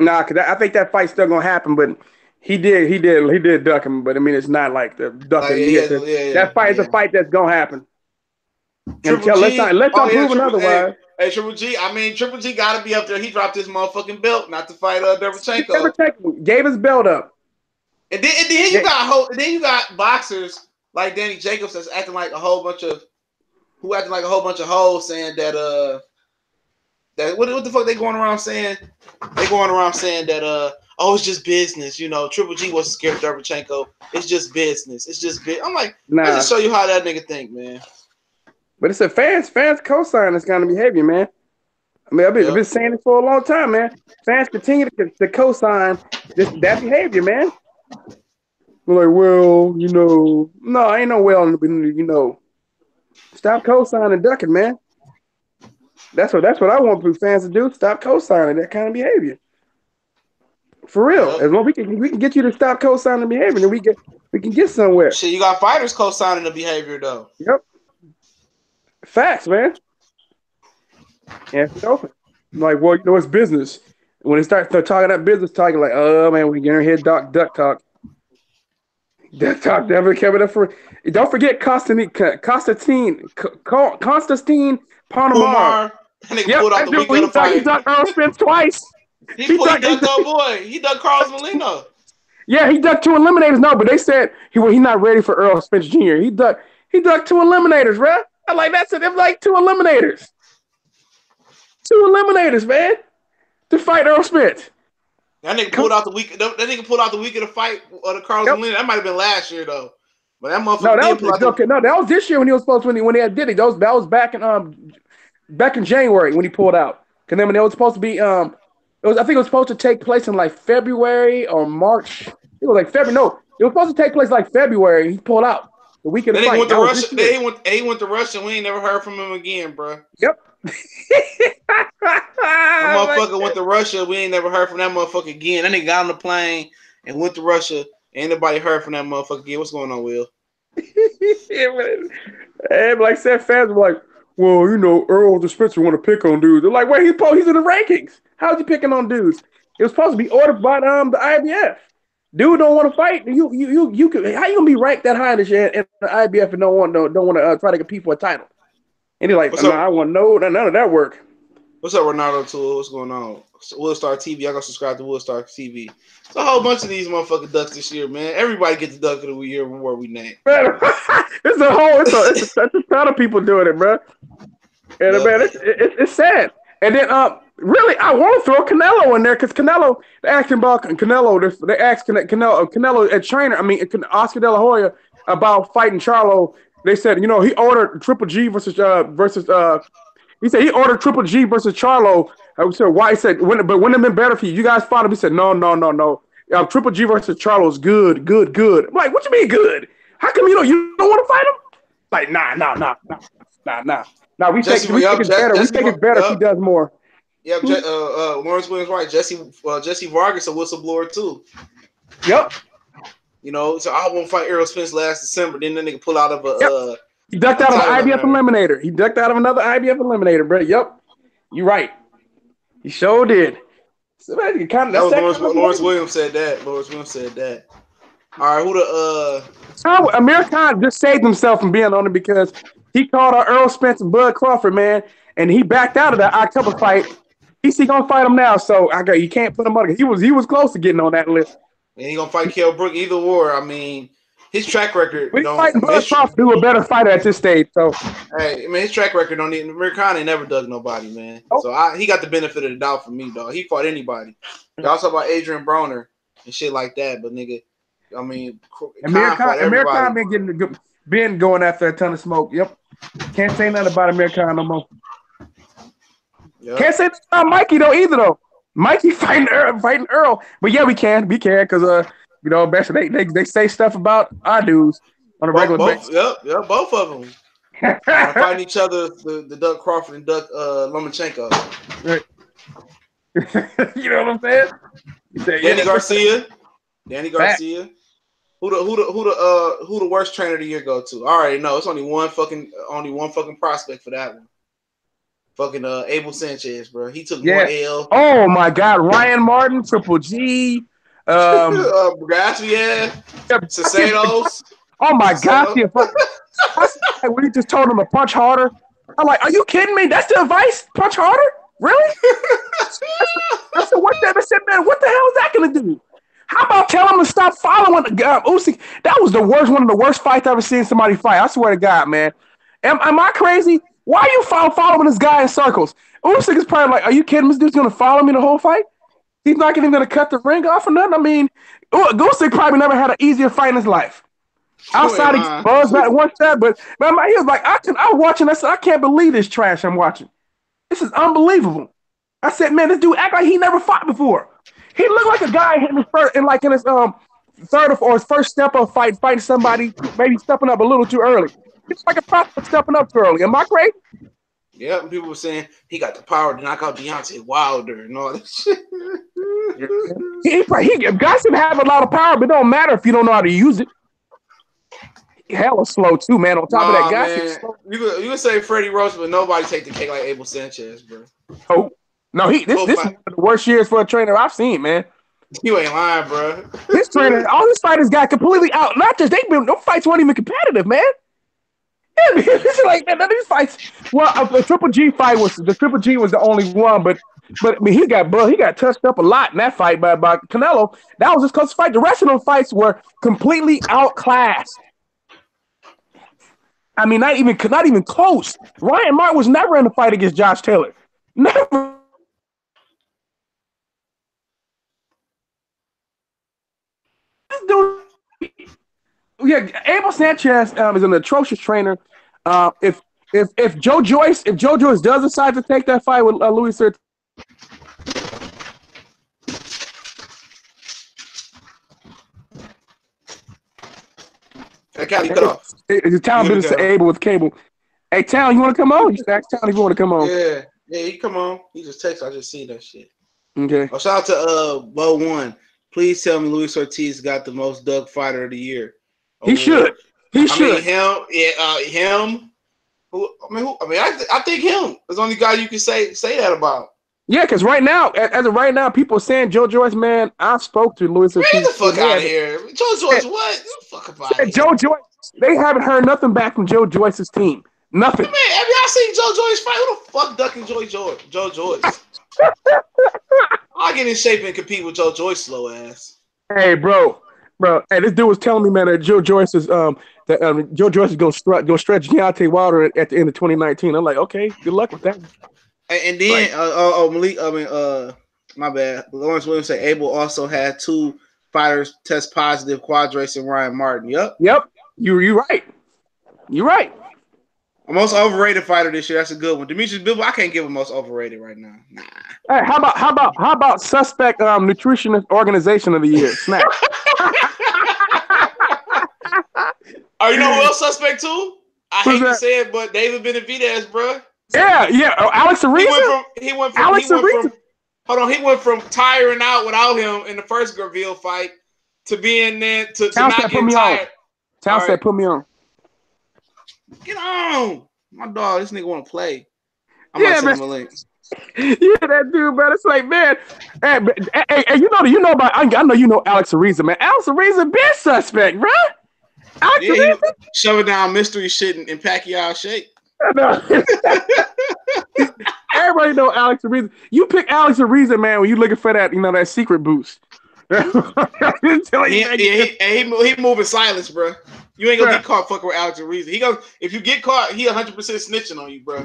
Nah, because I think that fight's still gonna happen, but he did duck him. But I mean, it's not like the ducking. That fight is a fight that's gonna happen. Let's not prove otherwise. Hey, Triple G. I mean, Triple G got to be up there. He dropped his motherfucking belt not to fight Derevchenko. Derevchenko gave his belt up. And then you got boxers like Danny Jacobs that's acting like a whole bunch of hoes, saying that what the fuck they going around saying? They going around saying that oh, it's just business. You know, Triple G wasn't scared of Derevchenko. It's just business. It's just I'm like, let's just show you how that nigga think, man. But it's a fans co-sign this kind of behavior, man. I mean, I've been saying it for a long time, man. Fans continue to co-sign that behavior, man. We're like, well, no, ain't no well, stop co-signing ducking, man. That's what I want fans to do. Stop co-signing that kind of behavior. For real. Yep. As long as we can get you to stop co-signing behavior, then we can get somewhere. Shit, you got fighters co-signing the behavior though. Yep. Facts, man. Yeah, it's open. Like, well, it's business. When they start talking that business talking, like, oh man, we getting here duck talk. Duck talk never coming up for. Don't forget Constantine Panamar. He ducked Earl Spence twice. He ducked old boy. He ducked Carlos Molina. Yeah, he ducked 2 eliminators. No, but they said he's not ready for Earl Spence Jr. He ducked 2 eliminators, bro. I'm like, that's it. It was like 2 eliminators. 2 eliminators, man, to fight Earl Spence. That nigga pulled out the week. That nigga pulled out the week of the fight of the Carlos Molina. That might have been last year though. But that motherfucker. That was this year when he was supposed to when they did it. That was back in January when he pulled out. Because then when it was supposed to be I think it was supposed to take place in like February or March. It was like February. No, it was supposed to take place like February. He pulled out the week of the fight. He went to Russia. We ain't never heard from him again, bro. Yep. That motherfucker went to Russia. We ain't never heard from that motherfucker again. That nigga got on the plane and went to Russia. Ain't nobody heard from that motherfucker again. What's going on, Will? And like said, fans were like, well, Earl the Spencer want to pick on dudes. They're like, wait, he's in the rankings. How's he picking on dudes? It was supposed to be ordered by the IBF. Dude don't want to fight. You could, how you gonna be ranked that high in the IBF and don't want to try to compete for a title? And he's like, I want none of that work. What's up, Ronaldo Tool? What's going on? Willstar TV. I gotta subscribe to Willstar TV. It's a whole bunch of these motherfucking ducks this year, man. Everybody gets the duck of the year award we name. It's a ton of people doing it, bro. And man, it's sad. And then really, I want to throw Canelo in there because Canelo. They asked him about Canelo. They asked Canelo a trainer. I mean, Oscar De La Hoya about fighting Charlo. They said, he ordered Triple G versus. He said he ordered Triple G versus Charlo. I said why? He said, wouldn't have been better for you. You guys fought him. He said, no. Triple G versus Charlo is good. I'm like, what you mean good? How come you don't want to fight him? Like, nah. Now we take it better. We take it better if he does more. Yep, Lawrence Williams right. Jesse Vargas a whistleblower too. Yep. So I won't fight Errol Spence last December. Then the nigga pull out of a. He ducked out of an IBF eliminator. He ducked out of another IBF eliminator, bro. Yep. You're right. He sure did. So, man, Lawrence Williams said that. All right, who the Amir Khan just saved himself from being on it because he called out Earl Spence and Bud Crawford, man, and he backed out of that October fight. He's gonna fight him now, so you can't put him on. He was close to getting on that list. And he gonna fight Kell Brook either or. I mean, his track record. But he's fighting Bud Crawford, who a better fighter at this stage. So, hey, man, his track record don't need. Amir Khan ain't never dug nobody, man. Nope. So he got the benefit of the doubt for me, dog. He fought anybody. Y'all talk about Adrian Broner and shit like that, but nigga, I mean, Amir Khan been going after a ton of smoke. Yep, can't say nothing about Amir Khan no more. Yep. Can't say nothing about Mikey though either though. Mikey fighting Earl, but yeah, we can because they say stuff about our dudes on a regular basis. Yep, both of them fighting each other. The Doug Crawford and Doug Lomachenko. Right. You know what I'm saying? Danny Garcia. Who the worst trainer of the year go to? I already know. It's only one fucking prospect for that one. Fucking Abel Sanchez, bro. He took more L. Oh my God, Ryan Martin, Triple G, Gracia, Cesados. Oh my God, when he just told him to punch harder. I'm like, are you kidding me? That's the advice? Punch harder? Really? I said, what the hell is that gonna do? How about telling him to stop following Usyk? That was one of the worst fights I've ever seen somebody fight. I swear to God, man. Am I crazy? Why are you following this guy in circles? Usyk is probably like, are you kidding? This dude's going to follow me the whole fight? He's not even going to cut the ring off or nothing? I mean, Usyk probably never had an easier fight in his life. Outside of Buzz that one shot, but he was like, I was watching, I said, I can't believe this trash I'm watching. This is unbelievable. I said, man, this dude act like he never fought before. He looked like a guy in his third or his first step of fighting somebody, maybe stepping up a little too early. It's like a prospect stepping up too early. Am I crazy? Yeah, people were saying he got the power to knock out Deontay Wilder and all that shit. Guys can have a lot of power, but it don't matter if you don't know how to use it. He hella slow too, man. On top of that, guys. You can say Freddie Roach, but nobody take the cake like Abel Sanchez, bro. Oh no, this is one of the worst years for a trainer I've seen, man. You ain't lying, bro. This trainer, all these fighters got completely out. Not just no fights weren't even competitive, man. It's like none of these fights. Well, the Triple G fight was the only one, but I mean he got touched up a lot in that fight by Canelo. That was his close fight. The rest of those fights were completely outclassed. I mean, not even close. Ryan Martin was never in a fight against Josh Taylor. Never. Yeah, Abel Sanchez is an atrocious trainer. If Joe Joyce does decide to take that fight with Louis Sertine, Cali cut off. The town business Abel with cable. Hey, Town, you want to come on? You should ask Town if you want to come on. Yeah, he come on. He just texted. I just see that shit. Okay. Oh, shout out to Bo One. Please tell me Luis Ortiz got the most Doug fighter of the year. He should. He should. Him. I think him is the only guy you can say that about. Yeah, because right now, as of right now, people are saying Joe Joyce, man. I spoke to Luis Ortiz. Get the fuck out of here. Joe Joyce, what? Get the fuck about it. Joe Joyce, they haven't heard nothing back from Joe Joyce's team. Nothing. Man, have y'all seen Joe Joyce fight? Who the fuck ducking Joe Joyce? I'll get in shape and compete with Joe Joyce slow ass. Hey, bro. Bro, hey, this dude was telling me, man, that Joe Joyce is Joe Joyce is gonna stretch Deontay Wilder at the end of 2019. I'm like, okay, good luck with that. And then Malik, my bad. Lawrence Williams said Abel also had 2 fighters test positive, Quadrace and Ryan Martin. Yep. You're right. You're right. Most overrated fighter this year. That's a good one. Demetrius Bivol, I can't give him most overrated right now. Nah. Hey, how about suspect nutritionist organization of the year? Snap. Oh, you know who else suspect too? I hate to say it, but David Benavidez, bro. Yeah. Oh, Alex Ariza. He went from tiring out without him in the first Graville fight to being there to not get tired. Townsend, put me on. Get on, my dog. This nigga want to play. I'm gonna send him a link. Yeah, that dude, man. It's like, man, hey, you know about. I know you know Alex Ariza, man. Alex Ariza been suspect, bro. He shoving down mystery shit in Pacquiao shape. Everybody know Alex Ariza. You pick Alex Ariza, man, when you looking for that, that secret boost. he moving silence, bro. You ain't gonna get caught fucking with Alex Ariza. He goes, if you get caught, he 100% snitching on you, bro.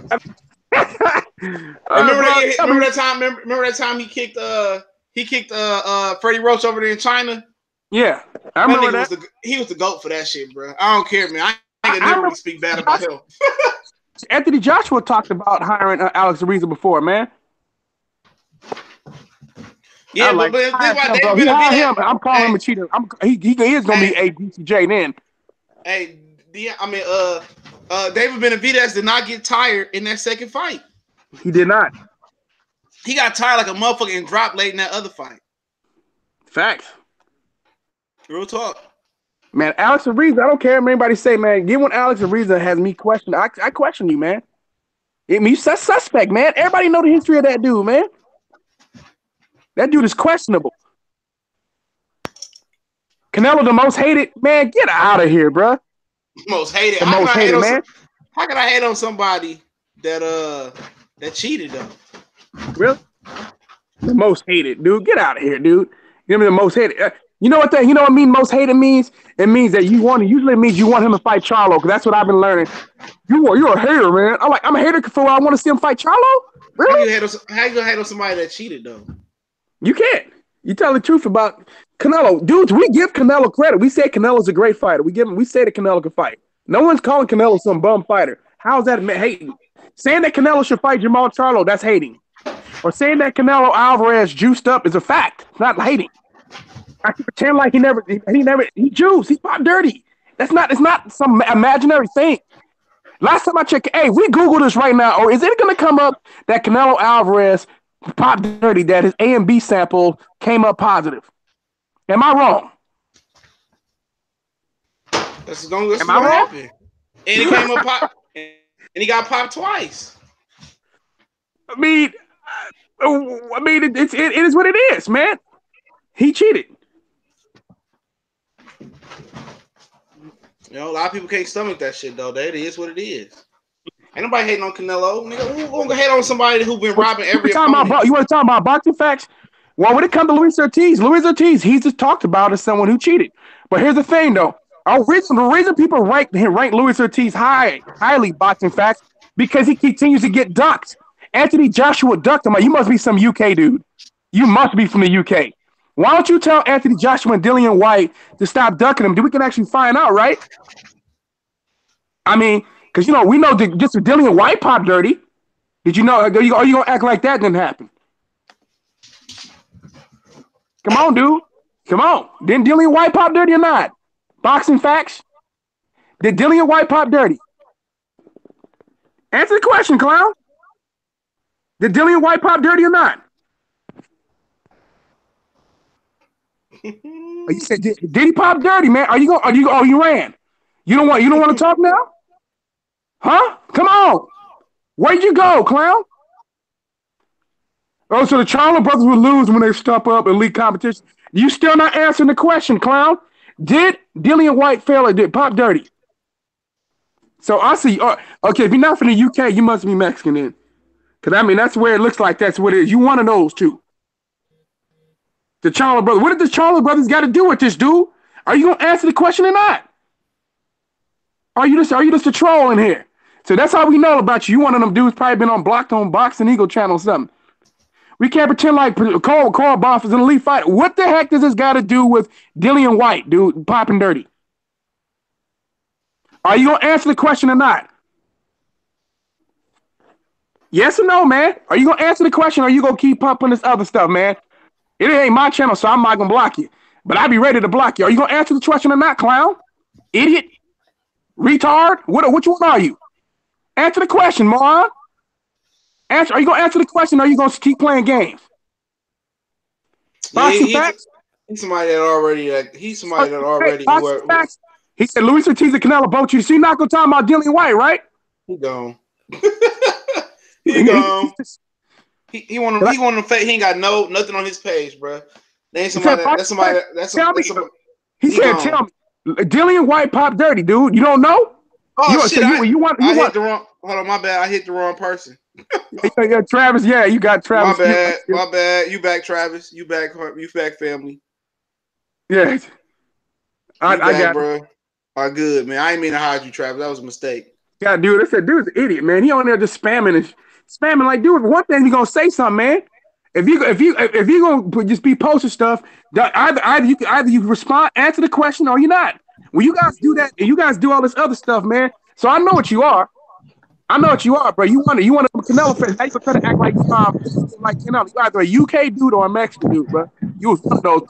Remember that time he kicked Freddie Roach over there in China? Yeah, I remember that. He was the GOAT for that shit, bro. I don't care, man. I never really speak bad about him. Anthony Joshua talked about hiring Alex Ariza before, man. Yeah, but think about him. I'm calling him a cheater. He is gonna be a BCJ then. Hey, David Benavidez did not get tired in that second fight. He did not. He got tired like a motherfucker and dropped late in that other fight. Facts. Real talk. Man, Alex Ariza, I don't care what anybody say, man. Get when Alex Ariza has me questioned. I question you, man. You suspect, man. Everybody know the history of that dude, man. That dude is questionable. Canelo, the most hated, man. Get out of here, bro. Most hated. The most hated, man. How can I hate on somebody that cheated though? Really? The most hated, dude. Get out of here, dude. Give me the most hated. You know what I mean? Most hated means? It means that usually means you want him to fight Charlo, because that's what I've been learning. You're a hater, man. I'm a hater for I want to see him fight Charlo. Really? How you gonna hate on somebody that cheated though? You can't. You tell the truth about Canelo. Dudes, we give Canelo credit. We say Canelo's a great fighter. We say that Canelo can fight. No one's calling Canelo some bum fighter. How's that hating? Saying that Canelo should fight Jamal Charlo, that's hating. Or saying that Canelo Alvarez juiced up is a fact. It's not hating. I can pretend like he juiced. He popped dirty. It's not some imaginary thing. Last time I checked, hey, we Google this right now, or is it going to come up that Canelo Alvarez popped dirty, that his A and B sample came up positive? Am I wrong? That's what happened. And he came up pop, and he got popped twice. I mean, it is what it is, man. He cheated. A lot of people can't stomach that shit though. That is what it is. Ain't nobody hating on Canelo. Nigga, who gonna hate on somebody who been robbing every opponent? You want to talk about boxing facts? Well, when it comes to Luis Ortiz, he's just talked about as someone who cheated. But here's the thing, though. The reason people rank Luis Ortiz highly boxing facts, because he continues to get ducked. Anthony Joshua ducked him. Like, you must be some UK dude. You must be from the UK. Why don't you tell Anthony Joshua and Dillian White to stop ducking him? We can actually find out, right? I mean, because, we know that just Dillian White popped dirty. Did you know? Are you going to act like that didn't happen? Come on, dude. Come on. Didn't Dillian White pop dirty or not? Boxing facts. Did Dillian White pop dirty? Answer the question, clown. Did Dillian White pop dirty or not? You said, did he pop dirty, man? You ran? You don't want to talk now? Huh? Come on. Where'd you go, clown? Oh, so the Charlo brothers will lose when they step up and lead competition. You still not answering the question, clown. Did Dillian White fail or did pop dirty? So I see. Okay, if you're not from the UK, you must be Mexican then. Because, that's where it looks like that's what it is. You one of those two. The Charlo brothers. What did the Charlo brothers got to do with this, dude? Are you gonna answer the question or not? Are you just a troll in here? So that's all we know about you. You one of them dudes probably been on blocked on Boxing Eagle channel or something. We can't pretend like Carl Boff is an elite fighter. What the heck does this got to do with Dillian White, dude, popping dirty? Are you gonna answer the question or not? Yes or no, man? Are you gonna answer the question or are you gonna keep pumping this other stuff, man? It ain't my channel, so I'm not gonna block you. But I'll be ready to block you. Are you gonna answer the question or not, clown? Idiot? Retard? Which one are you? Answer the question, moron. Are you gonna answer the question or are you gonna keep playing games? Yeah, he's somebody that already facts. He said Luis Ortiz and Canelo both you. So you're not gonna talk about Dillian White, right? He gone. He gone. He want to fake. He ain't got nothing on his page, bro. They ain't somebody. That's somebody. He said, "Tell me, Dillian White pop dirty, dude. You don't know? Oh shit! I hit the wrong. Hold on, my bad. I hit the wrong person. Yeah, Travis. Yeah, you got Travis. My bad. You back, Travis. You back, family. Yeah. I got, bro. All right, good, man. I ain't mean to hide you, Travis. That was a mistake. Yeah, dude. I said, dude's an idiot, man. He on there just spamming like, dude. One thing you gonna say something, man. If you gonna just be posting stuff, either you respond, answer the question, or you're not. When you guys do that, and you guys do all this other stuff, man. So I know what you are. Bro. You want a Canelo fan. Now you gonna try to act like like Canelo. You either a UK dude or a Mexican dude, bro. You was one of those.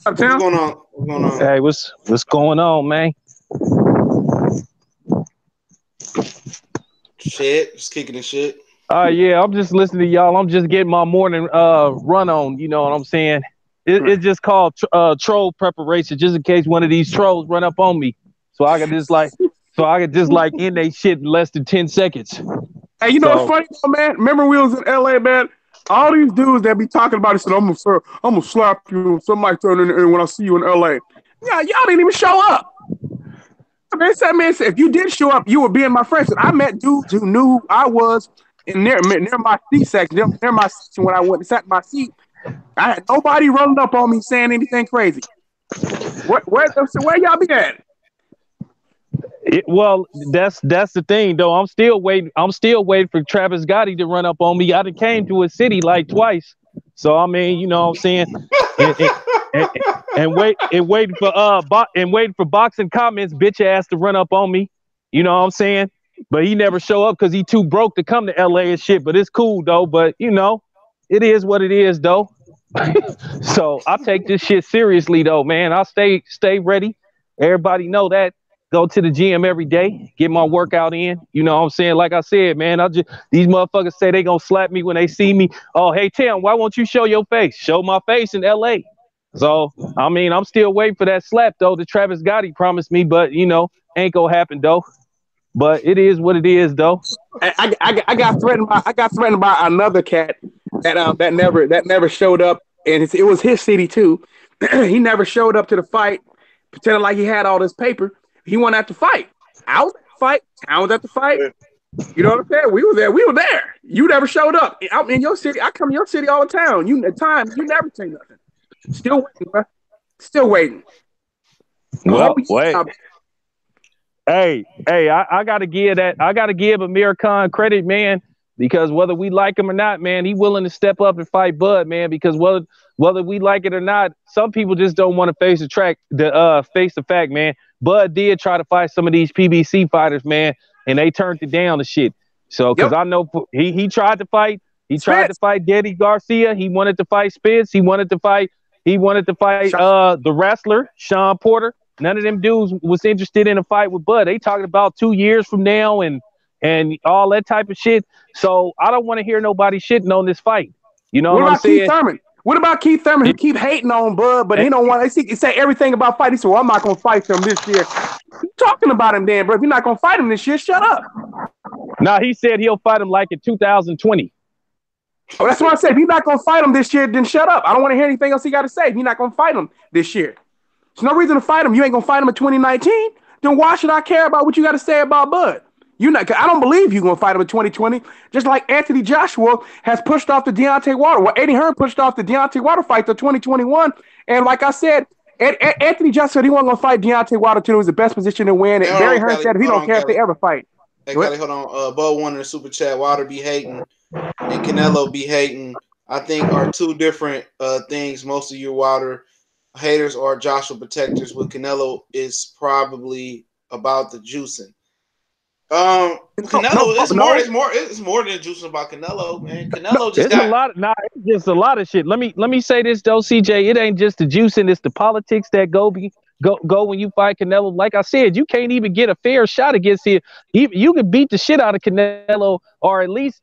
What's going on? Hey, what's going on, man? Shit, just kicking the shit. Yeah, I'm just listening to y'all. I'm just getting my morning run on. You know what I'm saying? It's just called troll preparation, just in case one of these trolls run up on me, so I could just end they shit in less than 10 seconds. Hey, you know what's funny, though, man? Remember we was in LA, man? All these dudes that be talking about it said, I'm gonna slap you. Somebody turn in when I see you in LA. Yeah, y'all didn't even show up. Man, if you did show up, you would be in my friends. I met dudes who knew who I was near my seat section, near my section when I went and sat in my seat. I had nobody rolling up on me saying anything crazy. Where y'all be at? Well, that's the thing, though. I'm still waiting for Travis Gotti to run up on me. I done came to a city like twice, so I mean, you know what I'm saying, and waiting for boxing comments, bitch ass to run up on me. You know what I'm saying? But he never show up because he too broke to come to LA and shit. But it's cool though. But you know, it is what it is though. So I take this shit seriously though, man. I stay ready. Everybody know that. Go to the gym every day, get my workout in. You know what I'm saying? Like I said, man, these motherfuckers say they gonna slap me when they see me. Oh, hey, Tim, why won't you show your face? Show my face in LA. So, I mean, I'm still waiting for that slap, though, that Travis Gotti promised me, but, you know, ain't gonna happen, though. But it is what it is, though. I got threatened by another cat that never showed up, and it was his city, too. He never showed up to the fight, pretending like he had all this paper. He went out to fight. I was at the fight. I was at the fight. You know what I'm saying? We were there. You never showed up. I'm in your city. I come to your city all the time. You never say nothing. Still waiting, bro. Still waiting. Well, wait. Hey, I gotta give Amir Khan credit, man, because whether we like him or not, man, he willing to step up and fight Bud, man, because whether we like it or not, some people just don't want to face the fact, man. Bud did try to fight some of these PBC fighters, man, and they turned it down to shit. So, because I know he tried to fight. He tried to fight Geddy Garcia. He wanted to fight Spence. He wanted to fight the wrestler, Sean Porter. None of them dudes was interested in a fight with Bud. They talking about 2 years from now and all that type of shit. So I don't want to hear nobody shitting on this fight. You know what I'm saying? Keith Thurman? What about Keith Thurman, who keep hating on Bud, but he don't want to say everything about fighting? He said, well, I'm not going to fight him this year. You talking about him then, bro? If you're not going to fight him this year, shut up. Nah, he said he'll fight him like in 2020. Oh, that's what I said. If you're not going to fight him this year, then shut up. I don't want to hear anything else he got to say. If you're not going to fight him this year, there's no reason to fight him. You ain't going to fight him in 2019. Then why should I care about what you got to say about Bud? I don't believe you're gonna fight him in 2020. Just like Anthony Joshua has pushed off the Deontay Wilder. Well, Eddie Hearn pushed off the Deontay Wilder fight to 2021. And like I said, Anthony Joshua said he wasn't gonna fight Deontay Wilder till he was the best position to win. And Barry Hearn said he don't care if they ever fight. Hey, Kelly, hold on. Bo won in the super chat. Wilder be hating and Canelo be hating. I think are two different things. Most of your Wilder haters are Joshua protectors. With Canelo is probably about the juicing. Canelo, it's more than juicing about Canelo, man. Canelo just got a lot. It's just a lot of shit. Let me say this though, CJ. It ain't just the juicing; it's the politics that go when you fight Canelo. Like I said, you can't even get a fair shot against him. You can beat the shit out of Canelo, or at least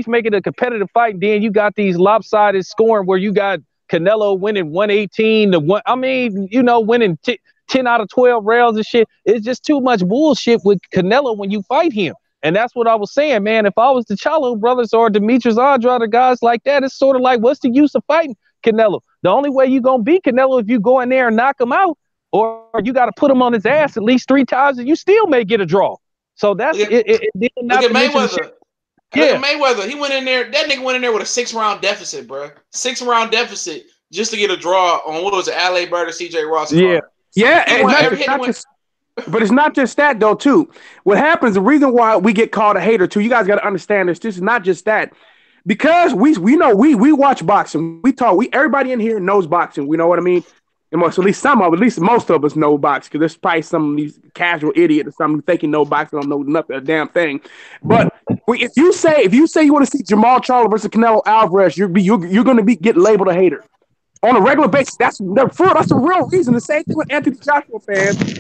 make it a competitive fight. And then you got these lopsided scoring where you got Canelo winning 118 to 1. I mean, winning 10 out of 12 rounds and shit. It's just too much bullshit with Canelo when you fight him. And that's what I was saying, man. If I was the Charlo brothers or Demetrius Andrade or guys like that, it's sort of like, what's the use of fighting Canelo? The only way you're going to beat Canelo if you go in there and knock him out, or you got to put him on his ass at least 3 times, and you still may get a draw. So that's look at Mayweather. Look at Mayweather. He went in there. That nigga went in there with a 6-round deficit, bro. 6-round deficit just to get a draw on what was it, Alley Bird or CJ Ross? Yeah. But it's not just that though. Too, what happens? The reason why we get called a hater too. You guys got to understand this. This is not just that, because we know we watch boxing. We talk. Everybody in here knows boxing. We know what I mean. And most, at least most of us know boxing, because there's probably some of these casual idiot or something thinking no boxing don't know nothing a damn thing. But if you say you want to see Jamal Charlo versus Canelo Alvarez, you're going to get labeled a hater on a regular basis. That's the real reason. The same thing with Anthony Joshua fans.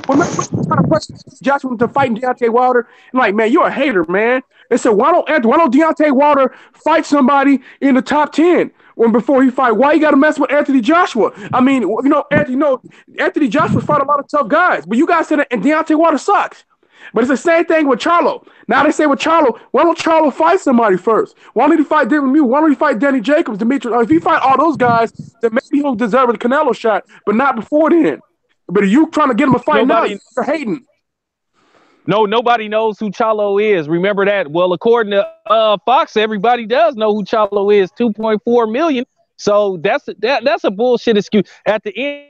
Remember trying to push Joshua into fighting Deontay Wilder? And like, man, you're a hater, man. They said, why don't Deontay Wilder fight somebody in the top 10 before he fight? Why you got to mess with Anthony Joshua? I mean, Anthony Joshua fought a lot of tough guys, but you guys said and Deontay Wilder sucks. But it's the same thing with Charlo. Now they say with Charlo, why don't Charlo fight somebody first? Why don't he fight David Mew? Why don't he fight Danny Jacobs, Demetrius? If he fight all those guys, then maybe he'll deserve a Canelo shot, but not before then. But are you trying to get him a fight now? You're hating. No, nobody knows who Charlo is. Remember that. Well, according to Fox, everybody does know who Charlo is. 2.4 million. So that's a bullshit excuse. At the end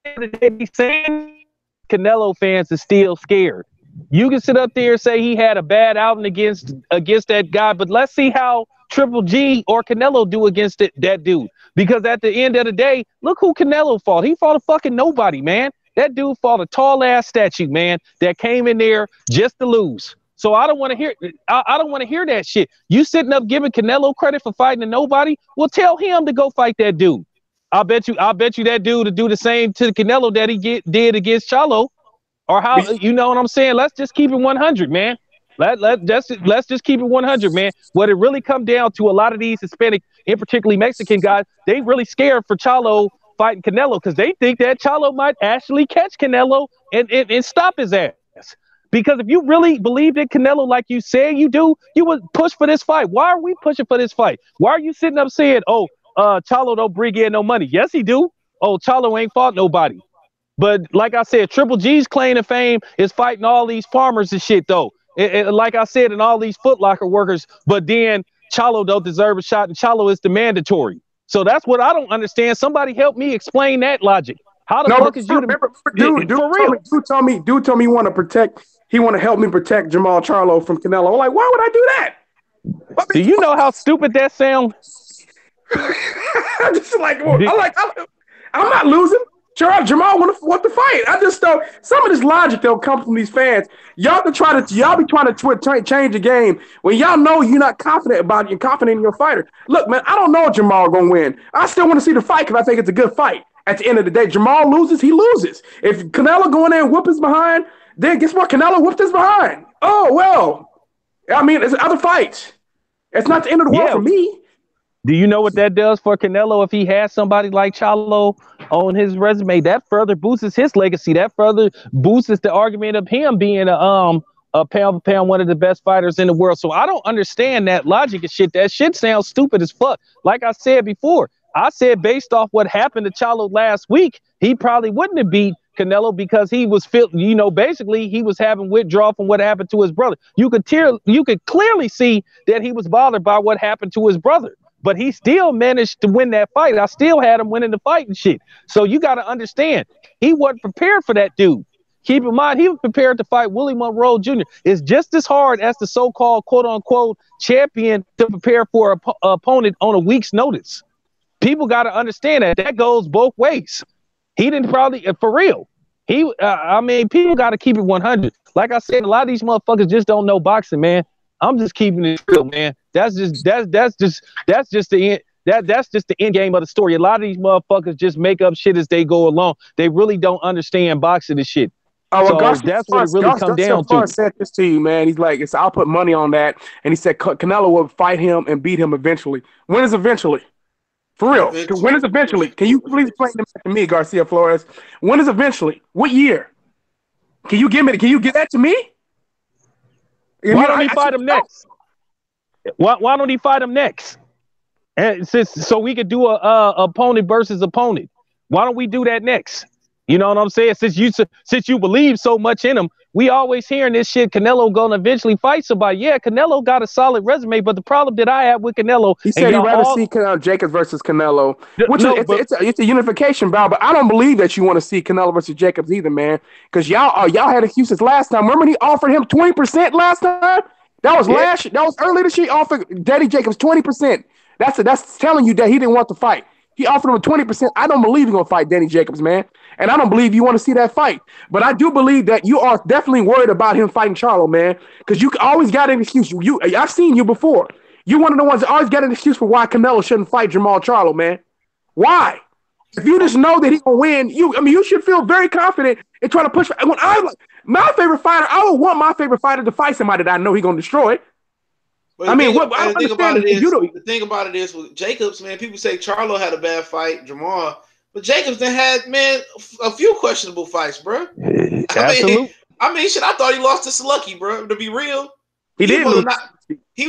of the day, he's saying Canelo fans are still scared. You can sit up there and say he had a bad outing against that guy, but let's see how Triple G or Canelo do against that dude. Because at the end of the day, look who Canelo fought. He fought a fucking nobody, man. That dude fought a tall ass statue, man, that came in there just to lose. So I don't want to hear. I don't want to hear that shit. You sitting up giving Canelo credit for fighting a nobody? Well, tell him to go fight that dude. I bet you that dude to do the same to Canelo that he did against Charlo, or how, you know what I'm saying? Let's just keep it 100, man. Let's just keep it 100, man. What it really come down to, a lot of these Hispanic and particularly Mexican guys, they really scared for Charlo fighting Canelo because they think that Charlo might actually catch Canelo and stop his ass. Because if you really believed in Canelo like you said you do, you would push for this fight. Why are we pushing for this fight? Why are you sitting up saying, Charlo don't bring in no money? Yes, he do. Oh, Charlo ain't fought nobody. But like I said, Triple G's claim to fame is fighting all these farmers and shit, though. Like I said, and all these Foot Locker workers, but then Charlo don't deserve a shot, and Charlo is the mandatory. So that's what I don't understand. Somebody help me explain that logic. How the fuck is you dude for real? Dude told me he want to help me protect Jamal Charlo from Canelo. I'm like, why would I do that? Do you know how stupid that sounds? I'm just like, I'm not losing. Jamal want to fight. I just thought some of this logic that'll come from these fans. Y'all be trying to change the game when y'all know you're not confident in your fighter. Look, man, I don't know if Jamal gonna win. I still want to see the fight because I think it's a good fight. At the end of the day, Jamal loses, he loses. If Canelo go in there and whoop his behind, then guess what? Canelo whooped his behind. Oh well, I mean, it's other fights. It's not the end of the world for me. Do you know what that does for Canelo if he has somebody like Charlo on his resume? That further boosts his legacy. That further boosts the argument of him being a pound for pound one of the best fighters in the world. So I don't understand that logic and shit. That shit sounds stupid as fuck. Like I said before, I said based off what happened to Charlo last week, he probably wouldn't have beat Canelo because he was basically he was having withdrawal from what happened to his brother. You could clearly see that he was bothered by what happened to his brother, but he still managed to win that fight. I still had him winning the fight and shit. So you got to understand, he wasn't prepared for that dude. Keep in mind, he was prepared to fight Willie Monroe Jr. It's just as hard as the so-called quote-unquote champion to prepare for an opponent on a week's notice. People got to understand that goes both ways. He didn't probably, for real. People got to keep it 100. Like I said, a lot of these motherfuckers just don't know boxing, man. I'm just keeping it real, man. That's just the end game of the story. A lot of these motherfuckers just make up shit as they go along. They really don't understand boxing and shit. Oh, well, so Garcia that's what it really comes down to. Said this to you, man. He's like, I'll put money on that, and he said Canelo will fight him and beat him eventually. When is eventually? For real. When is eventually? Can you please explain that to me, Garcia Flores? When is eventually? What year? Can you give that to me? Why don't he fight him next? Why don't he fight him next? And so we could do a opponent versus opponent. Why don't we do that next? You know what I'm saying? Since you believe so much in him, we always hearing this shit. Canelo gonna eventually fight somebody. Yeah, Canelo got a solid resume, but the problem that I have with Canelo, he said he'd rather see Jacobs versus Canelo, it's a unification bout. But I don't believe that you want to see Canelo versus Jacobs either, man. Because y'all had excuses last time. Remember he offered him 20% last time? That was That was earlier this year. Offered Danny Jacobs 20%. That's telling you that he didn't want to fight. He offered him 20%. I don't believe he's going to fight Danny Jacobs, man. And I don't believe you want to see that fight. But I do believe that you are definitely worried about him fighting Charlo, man. Because you always got an excuse. I've seen you before. You're one of the ones that always got an excuse for why Canelo shouldn't fight Jamal Charlo, man. Why? If you just know that he's going to win, you should feel very confident in trying to push. My favorite fighter, I would want my favorite fighter to fight somebody that I know he's going to destroy. But the thing about it is with Jacobs, man, people say Charlo had a bad fight, Jamal, but Jacobs then had, man, a few questionable fights, bro. Absolutely. Shit, I thought he lost to Slucky, bro. To be real, he did lose. He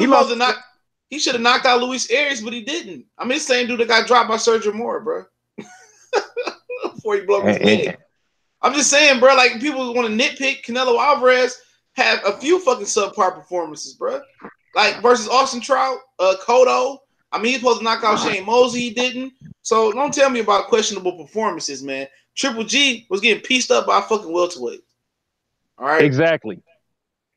should have knocked out Luis Arias, but he didn't. Same dude that got dropped by Sergio Moore, bro. Before he blew up his leg. I'm just saying, bro. Like people want to nitpick. Canelo Alvarez had a few fucking subpar performances, bro. Like versus Austin Trout, Cotto. He's supposed to knock out Shane Mosley. He didn't. So don't tell me about questionable performances, man. Triple G was getting pieced up by fucking welterweight. All right. Exactly.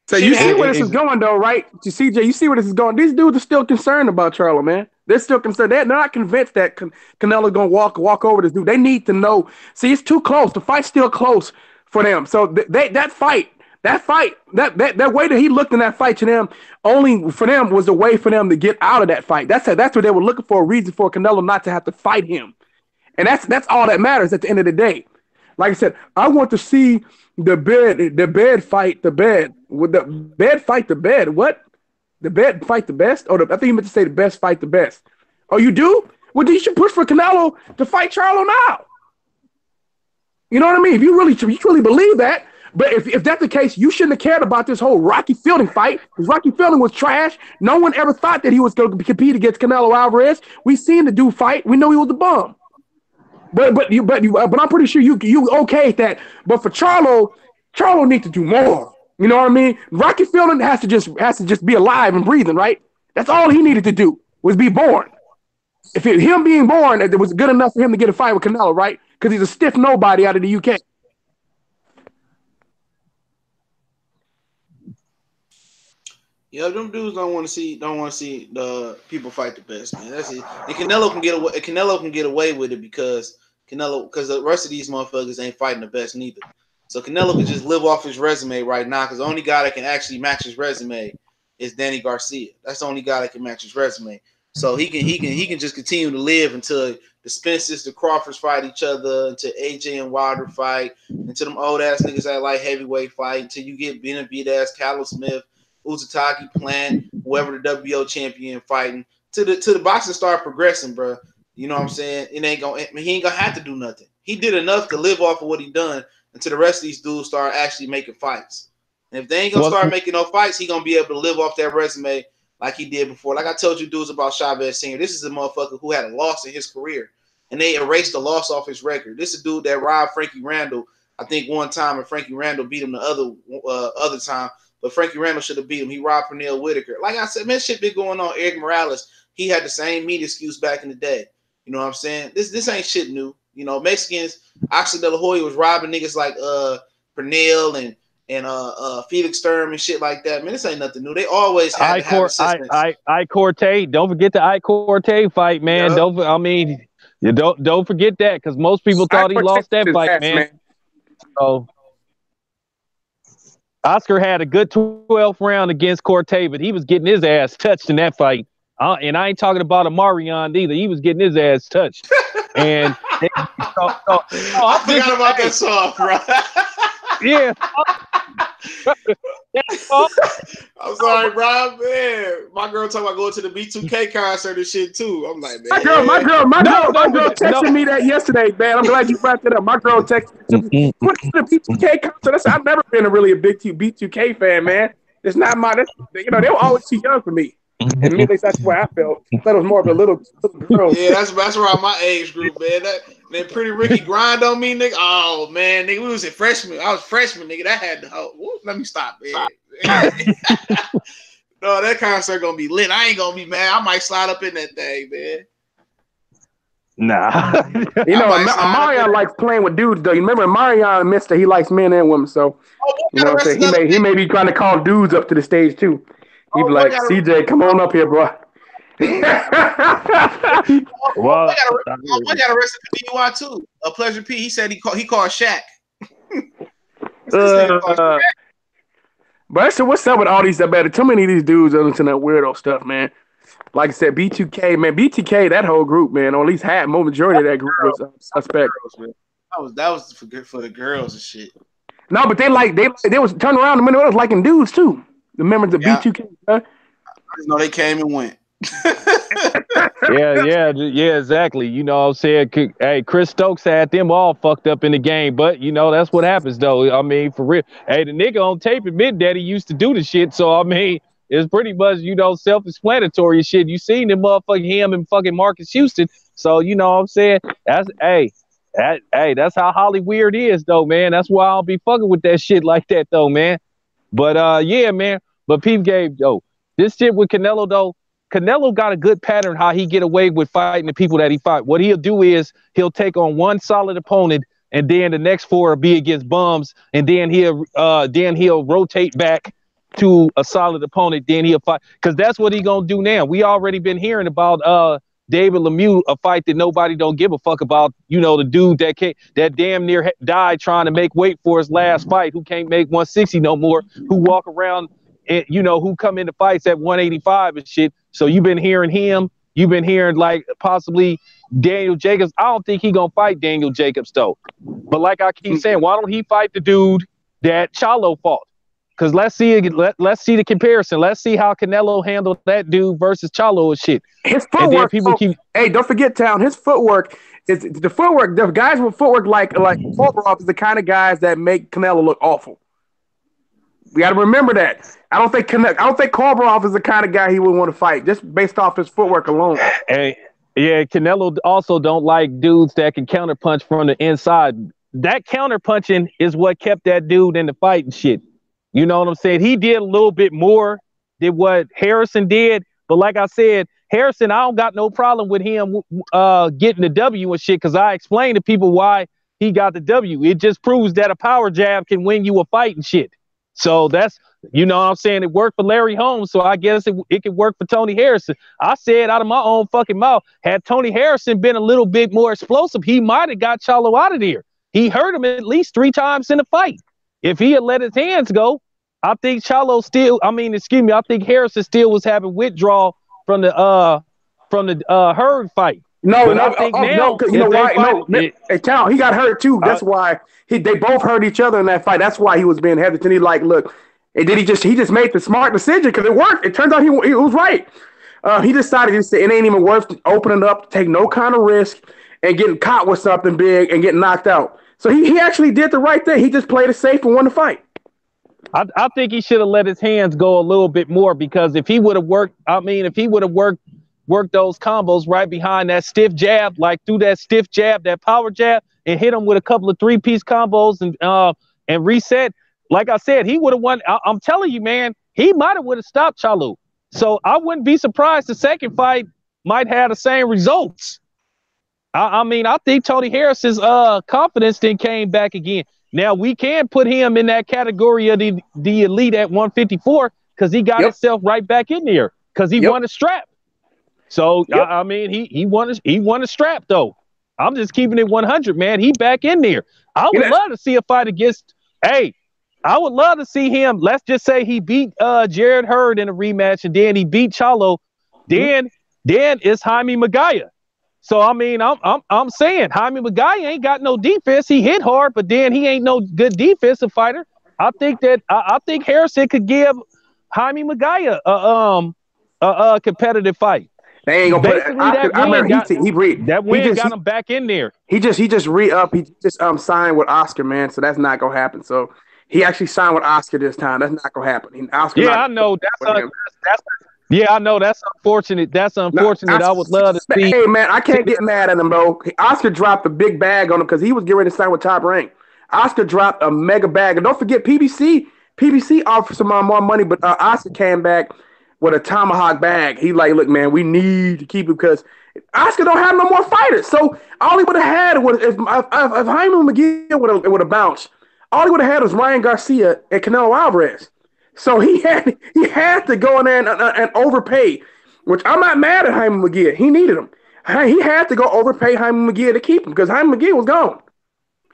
So you see where this is going, though, right? CJ, you see where this is going. These dudes are still concerned about Charlo, man. They're still concerned. They're not convinced that Canelo's going to walk over this dude. They need to know. See, it's too close. The fight's still close for them. So that fight, that way that he looked in that fight to them, only for them was a way for them to get out of that fight. That's what they were looking for, a reason for Canelo not to have to fight him. And that's all that matters at the end of the day. Like I said, I want to see the bed fight the bed. Would the bed fight the bed? What? The bed fight the best? I think you meant to say the best fight the best. Oh, you do? Well, then you should push for Canelo to fight Charlo now. You know what I mean? If you truly believe that. But if that's the case, you shouldn't have cared about this whole Rocky Fielding fight, because Rocky Fielding was trash. No one ever thought that he was going to compete against Canelo Alvarez. We seen the dude fight. We know he was a bum. But I'm pretty sure you okayed that. But for Charlo needs to do more. You know what I mean? Rocky Fielding has to just be alive and breathing, right? That's all he needed to do, was be born. Him being born, it was good enough for him to get a fight with Canelo, right? Because he's a stiff nobody out of the UK. Yeah, them dudes don't want to see the people fight the best, man. That's it. And Canelo can get away with it because the rest of these motherfuckers ain't fighting the best neither. So Canelo can just live off his resume right now, because the only guy that can actually match his resume is Danny Garcia. That's the only guy that can match his resume. So he can just continue to live until the Spencers, the Crawfords fight each other, until AJ and Wilder fight, until them old ass niggas that like heavyweight fight, until you get Benavidez, Callum Smith, Uzataki, Plant, whoever the WBO champion fighting, to the boxing start progressing, bro. You know what I'm saying? He ain't gonna have to do nothing. He did enough to live off of what he done until the rest of these dudes start actually making fights. And if they ain't gonna start making no fights, he gonna be able to live off that resume like he did before. Like I told you dudes about Chavez Sr., this is a motherfucker who had a loss in his career, and they erased the loss off his record. This is a dude that robbed Frankie Randall I think one time, and Frankie Randall beat him the other time. But Frankie Randall should have beat him. He robbed Pernell Whitaker. Like I said, man, shit been going on. Eric Morales, he had the same meat excuse back in the day. You know what I'm saying? This ain't shit new. You know, Mexicans, Oxley De La Hoya was robbing niggas like Pernell and Felix Sturm and shit like that. Man, this ain't nothing new. They always had to have assistance. I Corte. Don't forget the I Corte fight, man. Yep. Don't forget that, because most people thought he lost that fight, man. So Oscar had a good 12th round against Corte, but he was getting his ass touched in that fight. And I ain't talking about a Marion either. He was getting his ass touched. And I forgot about that song, bro. Yeah. I'm sorry, bro. Man, my girl talking about going to the B2K concert and shit too. I'm like, man. My girl texted me that yesterday, man. I'm glad you brought that up. My girl texted me. What's the B2K concert? I've never been a big B2K fan, man. It's not they were always too young for me. And at least that's where I felt. I thought it was more of a little girl. Yeah, that's around my age group, man. That Pretty Ricky grind on me, nigga. Oh man, nigga, we was in freshman. I was freshman, nigga. That had the let me stop, man. No, that concert gonna be lit. I ain't gonna be mad. I might slide up in that thing, man. Nah. Marion likes playing with dudes, though. You remember Marion Mister, he likes men and women, so you know what I'm saying? He may be trying to call dudes up to the stage too. He'd be like, CJ, come on up here, bro. Well, I got arrested for DUI too. A Pleasure P. He said he called Shaq. But so what's up with all these? Too many of these dudes are into that weirdo stuff, man. Like I said, B2K, man, BTK, that whole group, man, or at least majority of that group was suspect. That was for the girls and shit. No, but they was turning around. The men was liking dudes too. The members of B2K. Huh? I just know they came and went. yeah, exactly. You know what I'm saying? Hey, Chris Stokes had them all fucked up in the game, but you know that's what happens though. I mean, for real. Hey, the nigga on tape admitted that he used to do the shit, so I mean, it's pretty much self-explanatory and shit. You seen them motherfucking him and fucking Marcus Houston, so you know what I'm saying? That's how Hollywood is though, man. That's why I don't be fucking with that shit like that though, man. But yeah, man. But Peep Game, though, this shit with Canelo, though, Canelo got a good pattern how he get away with fighting the people that he fight. What he'll do is he'll take on one solid opponent, and then the next four will be against bums, and then he'll rotate back to a solid opponent. Then he'll fight, because that's what he gonna do now. We already been hearing about David Lemieux, a fight that nobody don't give a fuck about. You know, the dude that damn near died trying to make weight for his last fight, who can't make 160 no more, who walk around. Who come into fights at 185 and shit. So you've been hearing him. You've been hearing like possibly Daniel Jacobs. I don't think he gonna fight Daniel Jacobs though. But like I keep saying, why don't he fight the dude that Charlo fought? Because let's see the comparison. Let's see how Canelo handled that dude versus Charlo and shit. His footwork. Hey, don't forget, Town. His footwork is the footwork. The guys with footwork like Kobrov is the kind of guys that make Canelo look awful. We got to remember that. I don't think Kobrov is the kind of guy he would want to fight just based off his footwork alone. Hey, yeah, Canelo also don't like dudes that can counterpunch from the inside. That counterpunching is what kept that dude in the fight and shit. You know what I'm saying? He did a little bit more than what Harrison did, but like I said, Harrison, I don't got no problem with him getting the W and shit, because I explained to people why he got the W. It just proves that a power jab can win you a fight and shit. So that's, you know what I'm saying? It worked for Larry Holmes, so I guess it could work for Tony Harrison. I said out of my own fucking mouth, had Tony Harrison been a little bit more explosive, he might have got Charlo out of there. He hurt him at least 3 times in the fight. If he had let his hands go, I think I think Harrison still was having withdrawal from the Hurd fight. No, you know why? He got hurt too. That's why they both hurt each other in that fight. That's why he was being hesitant. He like, look, and then he just made the smart decision because it worked. It turns out he was right. He decided it ain't even worth opening up, take no kind of risk, and getting caught with something big and getting knocked out. So he actually did the right thing. He just played it safe and won the fight. I think he should have let his hands go a little bit more, because if he would have worked work those combos right behind that stiff jab, like through that stiff jab, that power jab, and hit him with a couple of 3-piece combos and reset. Like I said, he would have won. I'm telling you, man, he might have would have stopped Charlo. So I wouldn't be surprised the second fight might have the same results. I mean, I think Tony Harris's confidence then came back again. Now we can put him in that category of the elite at 154 because he got himself right back in there because he won a strap. So I mean, he won a strap though. I'm just keeping it 100, man. He back in there. I would love to see a fight against. Hey, I would love to see him. Let's just say he beat Jared Hurd in a rematch, and then he beat Charlo. Then it's Jaime Maguire. So I mean, I'm saying Jaime Maguire ain't got no defense. He hit hard, but then he ain't no good defensive fighter. I think that I think Harrison could give Jaime Maguire a competitive fight. They ain't gonna put. That win got him back in there. He just signed with Oscar, man. So that's not gonna happen. So he actually signed with Oscar this time. That's not gonna happen. I know I know that's unfortunate. That's unfortunate. I would love to see. Hey man, I can't get mad at him, bro. Oscar dropped a big bag on him because he was getting ready to sign with Top Rank. Oscar dropped a mega bag, and don't forget PBC. PBC offered some more money, but Oscar came back with a tomahawk bag. He like, look, man, we need to keep it because Oscar don't have no more fighters. So all he would have had was if Jaime McGee would have bounced, all he would have had was Ryan Garcia and Canelo Alvarez. So he had to go in there and overpay, which I'm not mad at Jaime McGee. He needed him. He had to go overpay Jaime McGee to keep him because Jaime McGee was gone.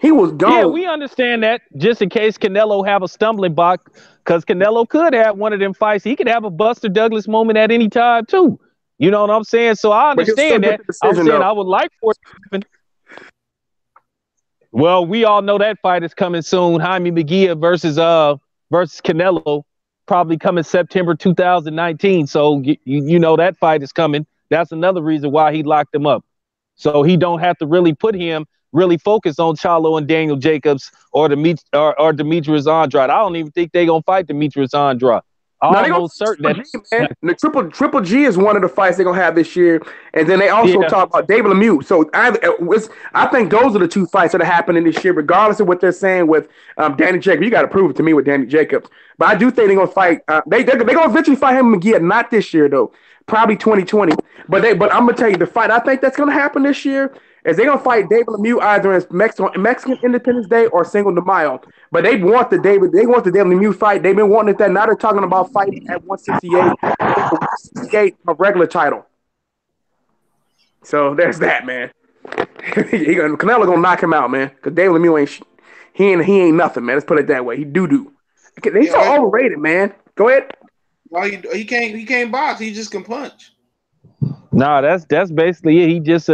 He was gone. Yeah, we understand that just in case Canelo have a stumbling block because Canelo could have one of them fights. He could have a Buster Douglas moment at any time too. You know what I'm saying? So I understand that. I'm saying I would like for it to happen. Well, we all know that fight is coming soon. Jaime McGee versus Canelo, probably coming September 2019. So you know that fight is coming. That's another reason why he locked him up. So he don't have to really focus on Charlo and Daniel Jacobs or Demetrius Andrade. I don't even think they're gonna fight Demetrius Andrade. I'm almost certain that the Triple G is one of the fights they're gonna have this year, and then they also talk about David Lemieux. So I think those are the two fights that are happening this year, regardless of what they're saying with Danny Jacobs. You got to prove it to me with Danny Jacobs, but I do think they're gonna fight. They're gonna eventually fight him again, not this year though, probably 2020. But I'm gonna tell you the fight I think that's gonna happen this year is they're gonna fight David Lemieux either as Mexican Independence Day or Cinco de Mayo. But they want the David Lemieux fight. They've been wanting that. Now they're talking about fighting at 168, 168 a regular title. So there's that, man. Canelo gonna knock him out, man. Because David Lemieux ain't nothing, man. Let's put it that way. He doo. He's so overrated, man. Go ahead. Well, he can't box. He just can punch. Nah, that's basically it. He just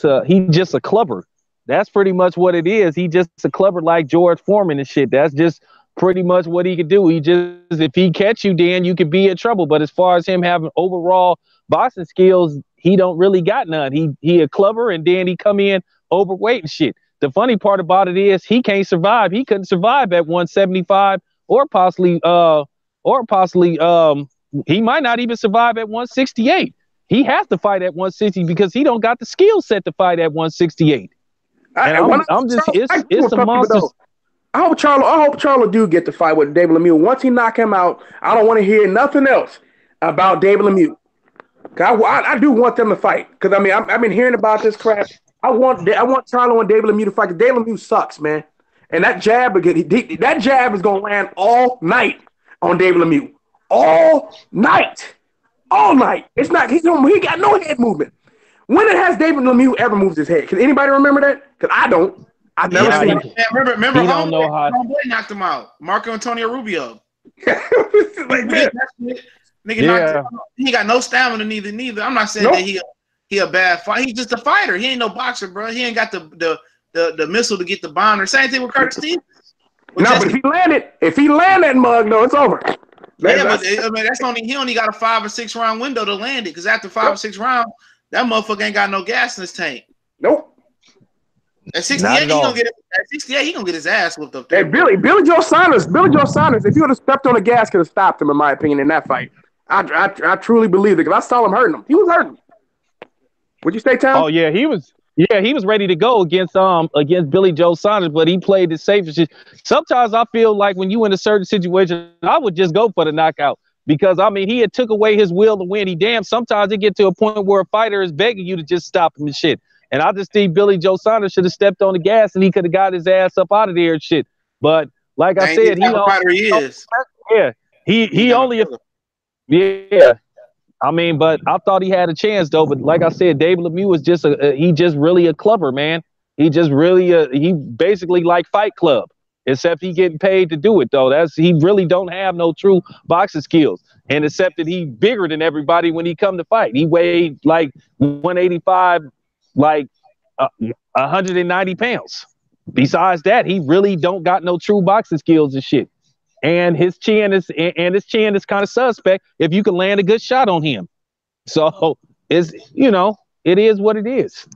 a clubber. That's pretty much what it is. He just a clubber like George Foreman and shit. That's just pretty much what he could do. If he catch you, Dan, you could be in trouble. But as far as him having overall boxing skills, he don't really got none. He a clubber, and then he come in overweight and shit. The funny part about it is he can't survive. He couldn't survive at 175 or possibly he might not even survive at 168. He has to fight at 160 because he don't got the skill set to fight at 168. It's a monster. I hope Charlo do get to fight with David Lemieux. Once he knock him out, I don't want to hear nothing else about David Lemieux. I do want them to fight because I mean I've been hearing about this crap. I want Charlo and David Lemieux to fight because David Lemieux sucks, man. And that jab is gonna land all night on David Lemieux. All night. It's not. He got no head movement. When has David Lemieux ever moved his head? Can anybody remember that? Because I don't. I've never seen it. Remember Homeboy knocked him out. Marco Antonio Rubio. Nigga knocked him out. He got no stamina neither. I'm not saying that he a bad fighter. He's just a fighter. He ain't no boxer, bro. He ain't got the missile to get the bounder. Same thing with Curtis Stevens. But if he land that mug, no, it's over. But I mean, he only got a 5 or 6 round window to land it because after 5 or 6 rounds, that motherfucker ain't got no gas in his tank. Nope. At 68, he gonna get his ass whooped up there. Hey, Billy Joe Saunders, if he would have stepped on the gas, could have stopped him, in my opinion, in that fight. I truly believe it because I saw him hurting him. He was hurting him. What'd you say, Tom? Oh yeah, he was. Yeah, he was ready to go against Billy Joe Saunders, but he played the safest shit. Sometimes I feel like when you in a certain situation, I would just go for the knockout because I mean he had took away his will to win. Sometimes it get to a point where a fighter is begging you to just stop him and shit. And I just think Billy Joe Saunders should have stepped on the gas and he could have got his ass up out of there and shit. But like I Ain't the said, type of fighter he is. yeah, He he gonna only kill him. yeah. I mean, but I thought he had a chance though. But like I said, David Lemieux was just he just really a clubber, man. He just really he basically like Fight Club, except he getting paid to do it though. He really don't have no true boxing skills, and except that he bigger than everybody when he come to fight. He weighed like 185, like 190 pounds. Besides that, he really don't got no true boxing skills and shit. And his chin is kind of suspect if you can land a good shot on him. So it is what it is.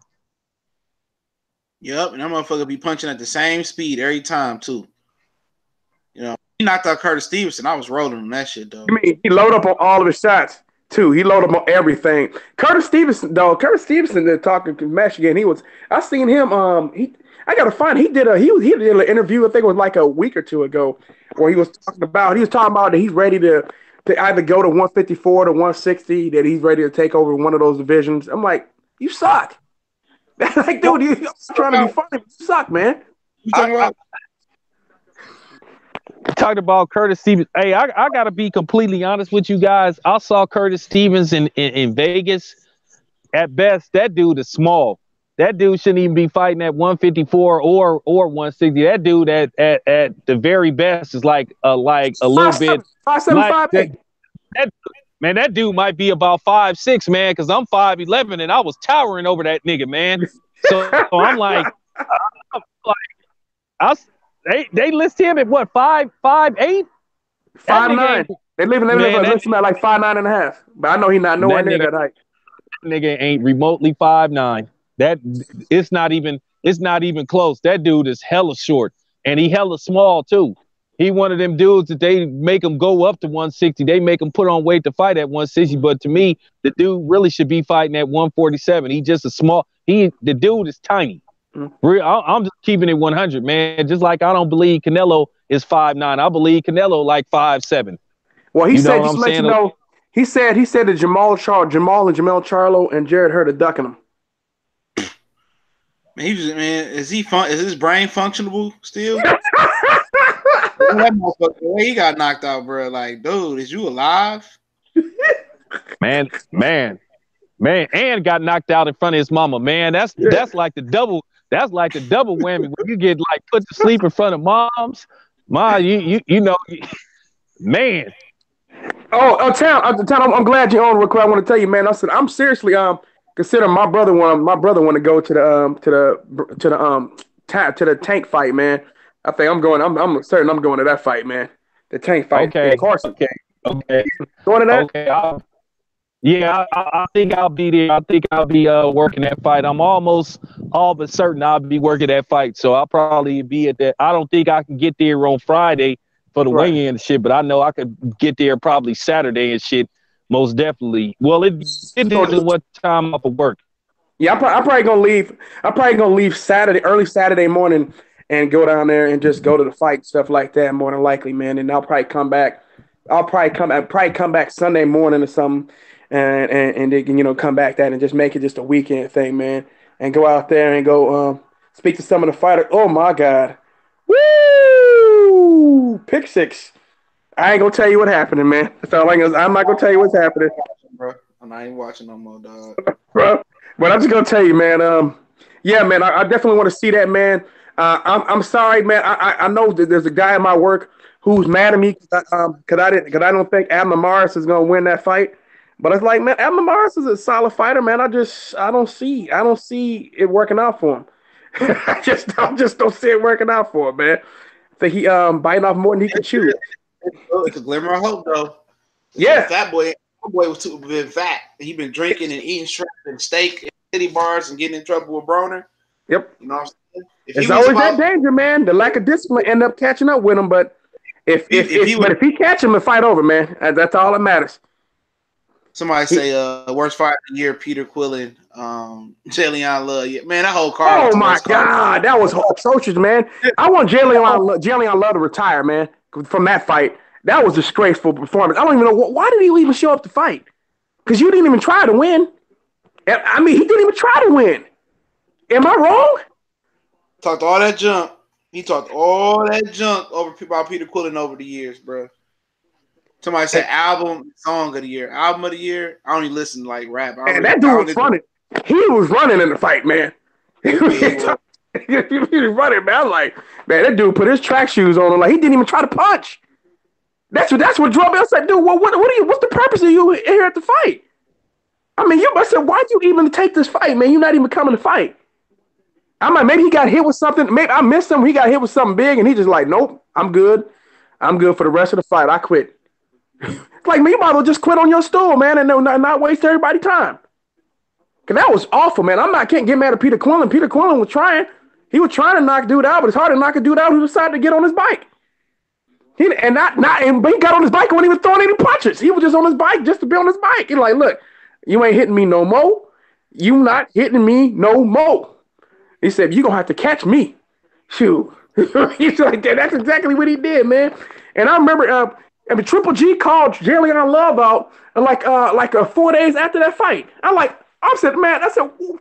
Yep, and that motherfucker be punching at the same speed every time too. You know, he knocked out Curtis Stevenson. I was rolling on that shit though. You mean he load up on all of his shots too? He load up on everything. Curtis Stevenson, talking match again. I seen him. I gotta find. He did an interview. I think it was like a week or two ago, where he was talking about that he's ready to either go to 154 to 160. That he's ready to take over one of those divisions. I'm like, you suck. Like, dude, you're trying to be funny, but you suck, man. You talking about? Talked about Curtis Stevens. Hey, I gotta be completely honest with you guys. I saw Curtis Stevens in Vegas. At best, that dude is small. That dude shouldn't even be fighting at 154 or 160. That dude at the very best is like a little bit 5'7", 5'8". Man, that dude might be about 5'6", man, because I'm 5'11" and I was towering over that nigga, man. So I'm like, they list him at what, 5'8"? 5'9". They list him at like 5'9.5". But I know he's not nowhere near that height. That nigga ain't remotely 5'9". It's not even close. That dude is hella short, and he hella small too. He one of them dudes that they make him go up to 160. They make him put on weight to fight at 160. But to me, the dude really should be fighting at 147. He just the dude is tiny. I'm just keeping it 100, man. Just like I don't believe Canelo is 5'9". I believe Canelo like 5'7". Well, he said, just to let you know, he said that Jamal and Jamel Charlo and Jared Hurd are ducking him. Man, is his brain functionable still? That motherfucker, the way he got knocked out, bro. Like, dude, is you alive? Man, and got knocked out in front of his mama. Man, that's like the double. That's like the double whammy when you get like put to sleep in front of moms. You know, man. Town, I'm glad you're on real quick. I want to tell you, man. I'm seriously considering my brother want to go to the tank fight, man. I think I'm certain I'm going to that fight, man. The tank fight. Okay. Carson. Okay. Going to that? Okay. I think I'll be there. I think I'll be working that fight. I'm almost all but certain I'll be working that fight. So I'll probably be at that. I don't think I can get there on Friday for the weigh-in and shit, but I know I could get there probably Saturday and shit. Most definitely. Well, it depends on what time off of work. Yeah, I'm probably gonna leave. I'm probably gonna leave early Saturday morning, and go down there and just go to the fight, stuff like that. More than likely, man. And I'll probably come back. I'll probably come back Sunday morning or something, and they can come back that and just make it just a weekend thing, man. And go out there and go speak to some of the fighters. Oh my God, woo! Pick six. I ain't gonna tell you what happened, man. That's all I'm not gonna tell you what's happening, bro. I'm not even watching no more, dog. Bro, but I'm just gonna tell you, man. Yeah, man. I definitely want to see that, man. I'm sorry, man. I know that there's a guy at my work who's mad at me because I don't think Abner Morris is gonna win that fight. But it's like, man, Abner Morris is a solid fighter, man. I don't see it working out for him. I just don't see it working out for him, man. I think he biting off more than he can chew. It's a glimmer of hope, though. Yeah, that boy was too been fat. He been drinking and eating shrimp and steak and city bars and getting in trouble with Broner. Yep. You know what I'm saying? It's always that danger, man. The lack of discipline end up catching up with him. But if he catch him and fight over, man, that's all that matters. Somebody say worst fight of the year, Peter Quillen, Jalen Love. Yeah, man, that whole card was Oh the my worst card. God, that was atrocious, man. I want Jalen Love to retire, man, from that fight. That was a disgraceful performance. I don't even know why did he even show up to fight? Because you didn't even try to win. I mean, he didn't even try to win. Am I wrong? Talked all that junk. He talked all that junk about Peter Quillen over the years, bro. Somebody said album, song of the year, album of the year. I don't even listen to like rap. And that dude was running. He was running in the fight, man. He was running, man. I was like, man, that dude put his track shoes on. Like he didn't even try to punch. That's what Drew Bell said, dude. What's the purpose of you here at the fight? I mean, you must say, why'd you even take this fight, man? You're not even coming to fight. I'm like, maybe he got hit with something. Maybe I missed him. He got hit with something big, and he just like, nope, I'm good. I'm good for the rest of the fight. I quit. It's like, me, you might as well just quit on your stool, man, and not waste everybody's time. Because that was awful, man. Can't get mad at Peter Quillen. Peter Quillen was trying. He was trying to knock dude out, but it's hard to knock a dude out who decided to get on his bike. But he got on his bike when he was throwing any punches. He was just on his bike just to be on his bike. He's like, look, you ain't hitting me no more. You not hitting me no more. He said, you're going to have to catch me. Shoot. He's like, that's exactly what he did, man. And I remember Triple G called Jalen Love out like 4 days after that fight. I said,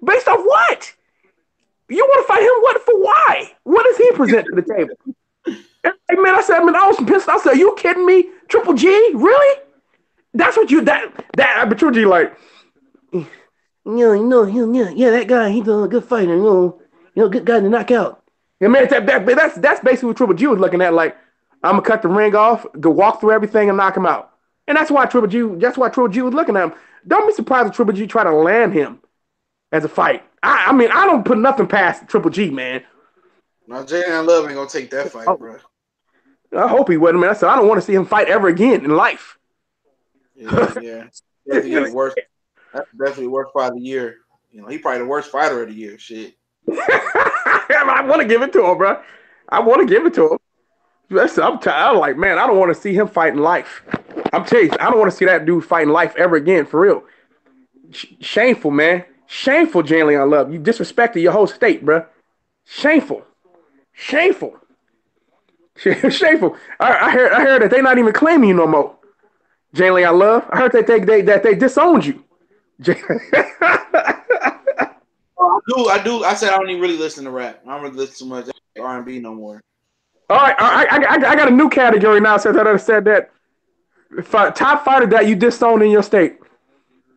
based off what? You want to fight him? What for? Why? What does he present to the table? Hey, man, I was pissed. I said, are you kidding me? Triple G? Really? That's what you, but Triple G like, yeah, that guy, he's a good fighter, good guy to knock out. Yeah, man, that's basically what Triple G was looking at. Like, I'm gonna cut the ring off, go walk through everything, and knock him out. And that's why Triple G was looking at him. Don't be surprised if Triple G try to land him as a fight. I mean, I don't put nothing past Triple G, man. Now, Jalen Love ain't gonna take that fight, bro. I hope he wouldn't, man. I said I don't want to see him fight ever again in life. Yeah. Definitely worst. That's definitely the worst fight of the year. He probably the worst fighter of the year. Shit. I want to give it to him, bro. I want to give it to him. I'm like, man, I don't want to see him fight in life. I'm telling you, I don't want to see that dude fight in life ever again, for real. Shameful, man. Shameful, Jalen Love. You disrespected your whole state, bro. Shameful. Shameful. I heard that they not even claiming you no more. Jalen Love. I heard that they disowned you. I do. I said I don't even really listen to rap. I don't really listen too much R&B no more. All right, I got a new category now. Since I said that, top fighter that you disowned in your state.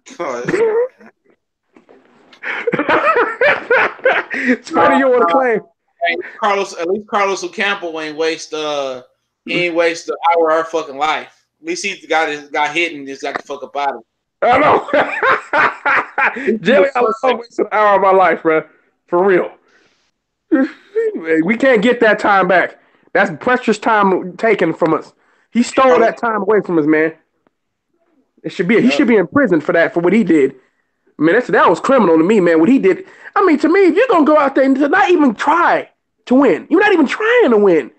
Spider, you want to claim? At least Carlos Ocampo ain't waste an hour of our fucking life. At least he got hit and just got the fuck up out of it. I know. Jelly, I was wasting an hour of my life, bro. For real. We can't get that time back. That's precious time taken from us. He stole that time away from us, man. He should be in prison for that, for what he did. I mean, that was criminal to me, man. What he did. I mean, to me, if you're gonna go out there and not even try to win, you're not even trying to win.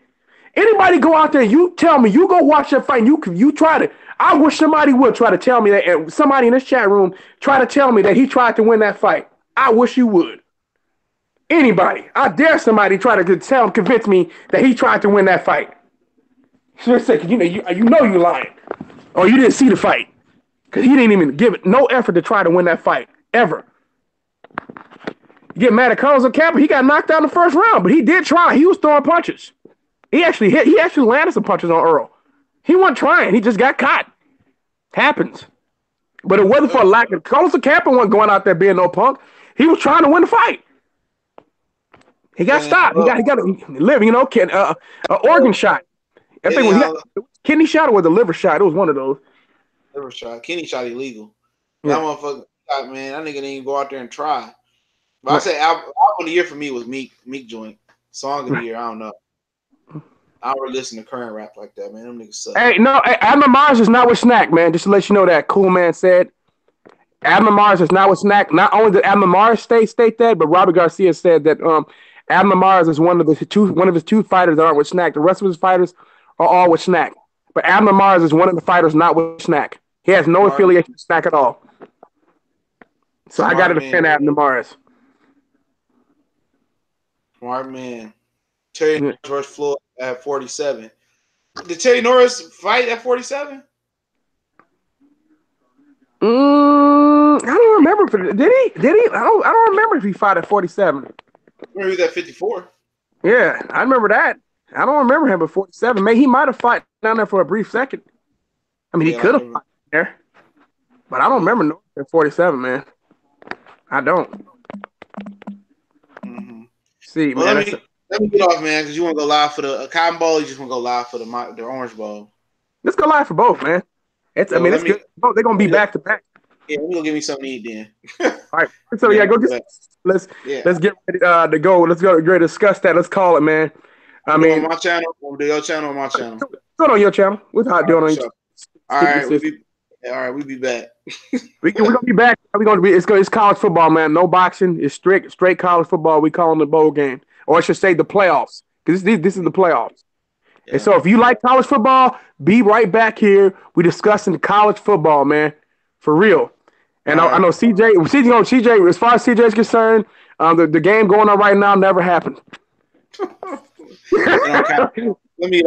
Anybody go out there and you tell me you go watch that fight and you try to. I wish somebody would try to tell me that, and somebody in this chat room try to tell me that he tried to win that fight. I wish you would. Anybody. I dare somebody try to convince me that he tried to win that fight. For a second, you lying. Or you didn't see the fight. Because he didn't even give it no effort to try to win that fight. Ever. You get mad at Carlos Ocampo, he got knocked out in the first round, but he did try. He was throwing punches. He actually landed some punches on Earl. He wasn't trying. He just got caught. Happens. But it wasn't for a lack of. Carlos Ocampo wasn't going out there being no punk. He was trying to win the fight. He got stopped. He got to live, an organ shot. I think was kidney shot or was a liver shot. It was one of those. Liver shot. Kidney shot illegal. Yeah. That motherfucker, man, that nigga didn't even go out there and try. But I say album of the year for me was Meek Joint. Song of the year, I don't know. I don't really listen to current rap like that, man. Them niggas suck. Hey, no, Admiral Mars is not with Snack, man. Just to let you know that. Cool Man said. Admiral Mars is not with Snack. Not only did Admiral Mars state that, but Robert Garcia said that Admiral Mars is one of his two fighters that aren't with Snack. The rest of his fighters are all with Snack. But Admiral Mars is one of the fighters not with Snack. He has no Smart. affiliation with Snack at all. So I got to Smart defend man. Adam Demarest. Smart man. Terry Yeah. George Floyd at 47. Did Terry Norris fight at 47? I don't remember. Did he? I don't remember if he fought at 47. Remember he was at 54. Yeah, I remember that. I don't remember him at 47. Maybe he might have fought down there for a brief second. I mean, he could have fought there, but I don't remember Norris at 47, man. I don't. Mm-hmm. See, well, man. Let me get off, man, because you want to go live for the Cotton Bowl. You just want to go live for the Orange Bowl. Let's go live for both, man. It's good. They're gonna be back to back. Yeah, we're gonna give me something to eat then. All right. So let's get ready to go. Let's go ready to discuss that. Let's call it, man. I mean, on my channel, on your channel, on my channel. Go on your channel. We're not doing on your All right, we'll be back. We're gonna be back. It's college football, man. No boxing. It's straight college football. We call them the bowl game, or I should say the playoffs, because this is the playoffs. Yeah. And so if you like college football, be right back here. We discussing college football, man, for real. And I know CJ, as far as CJ is concerned, the game going on right now never happened. Let me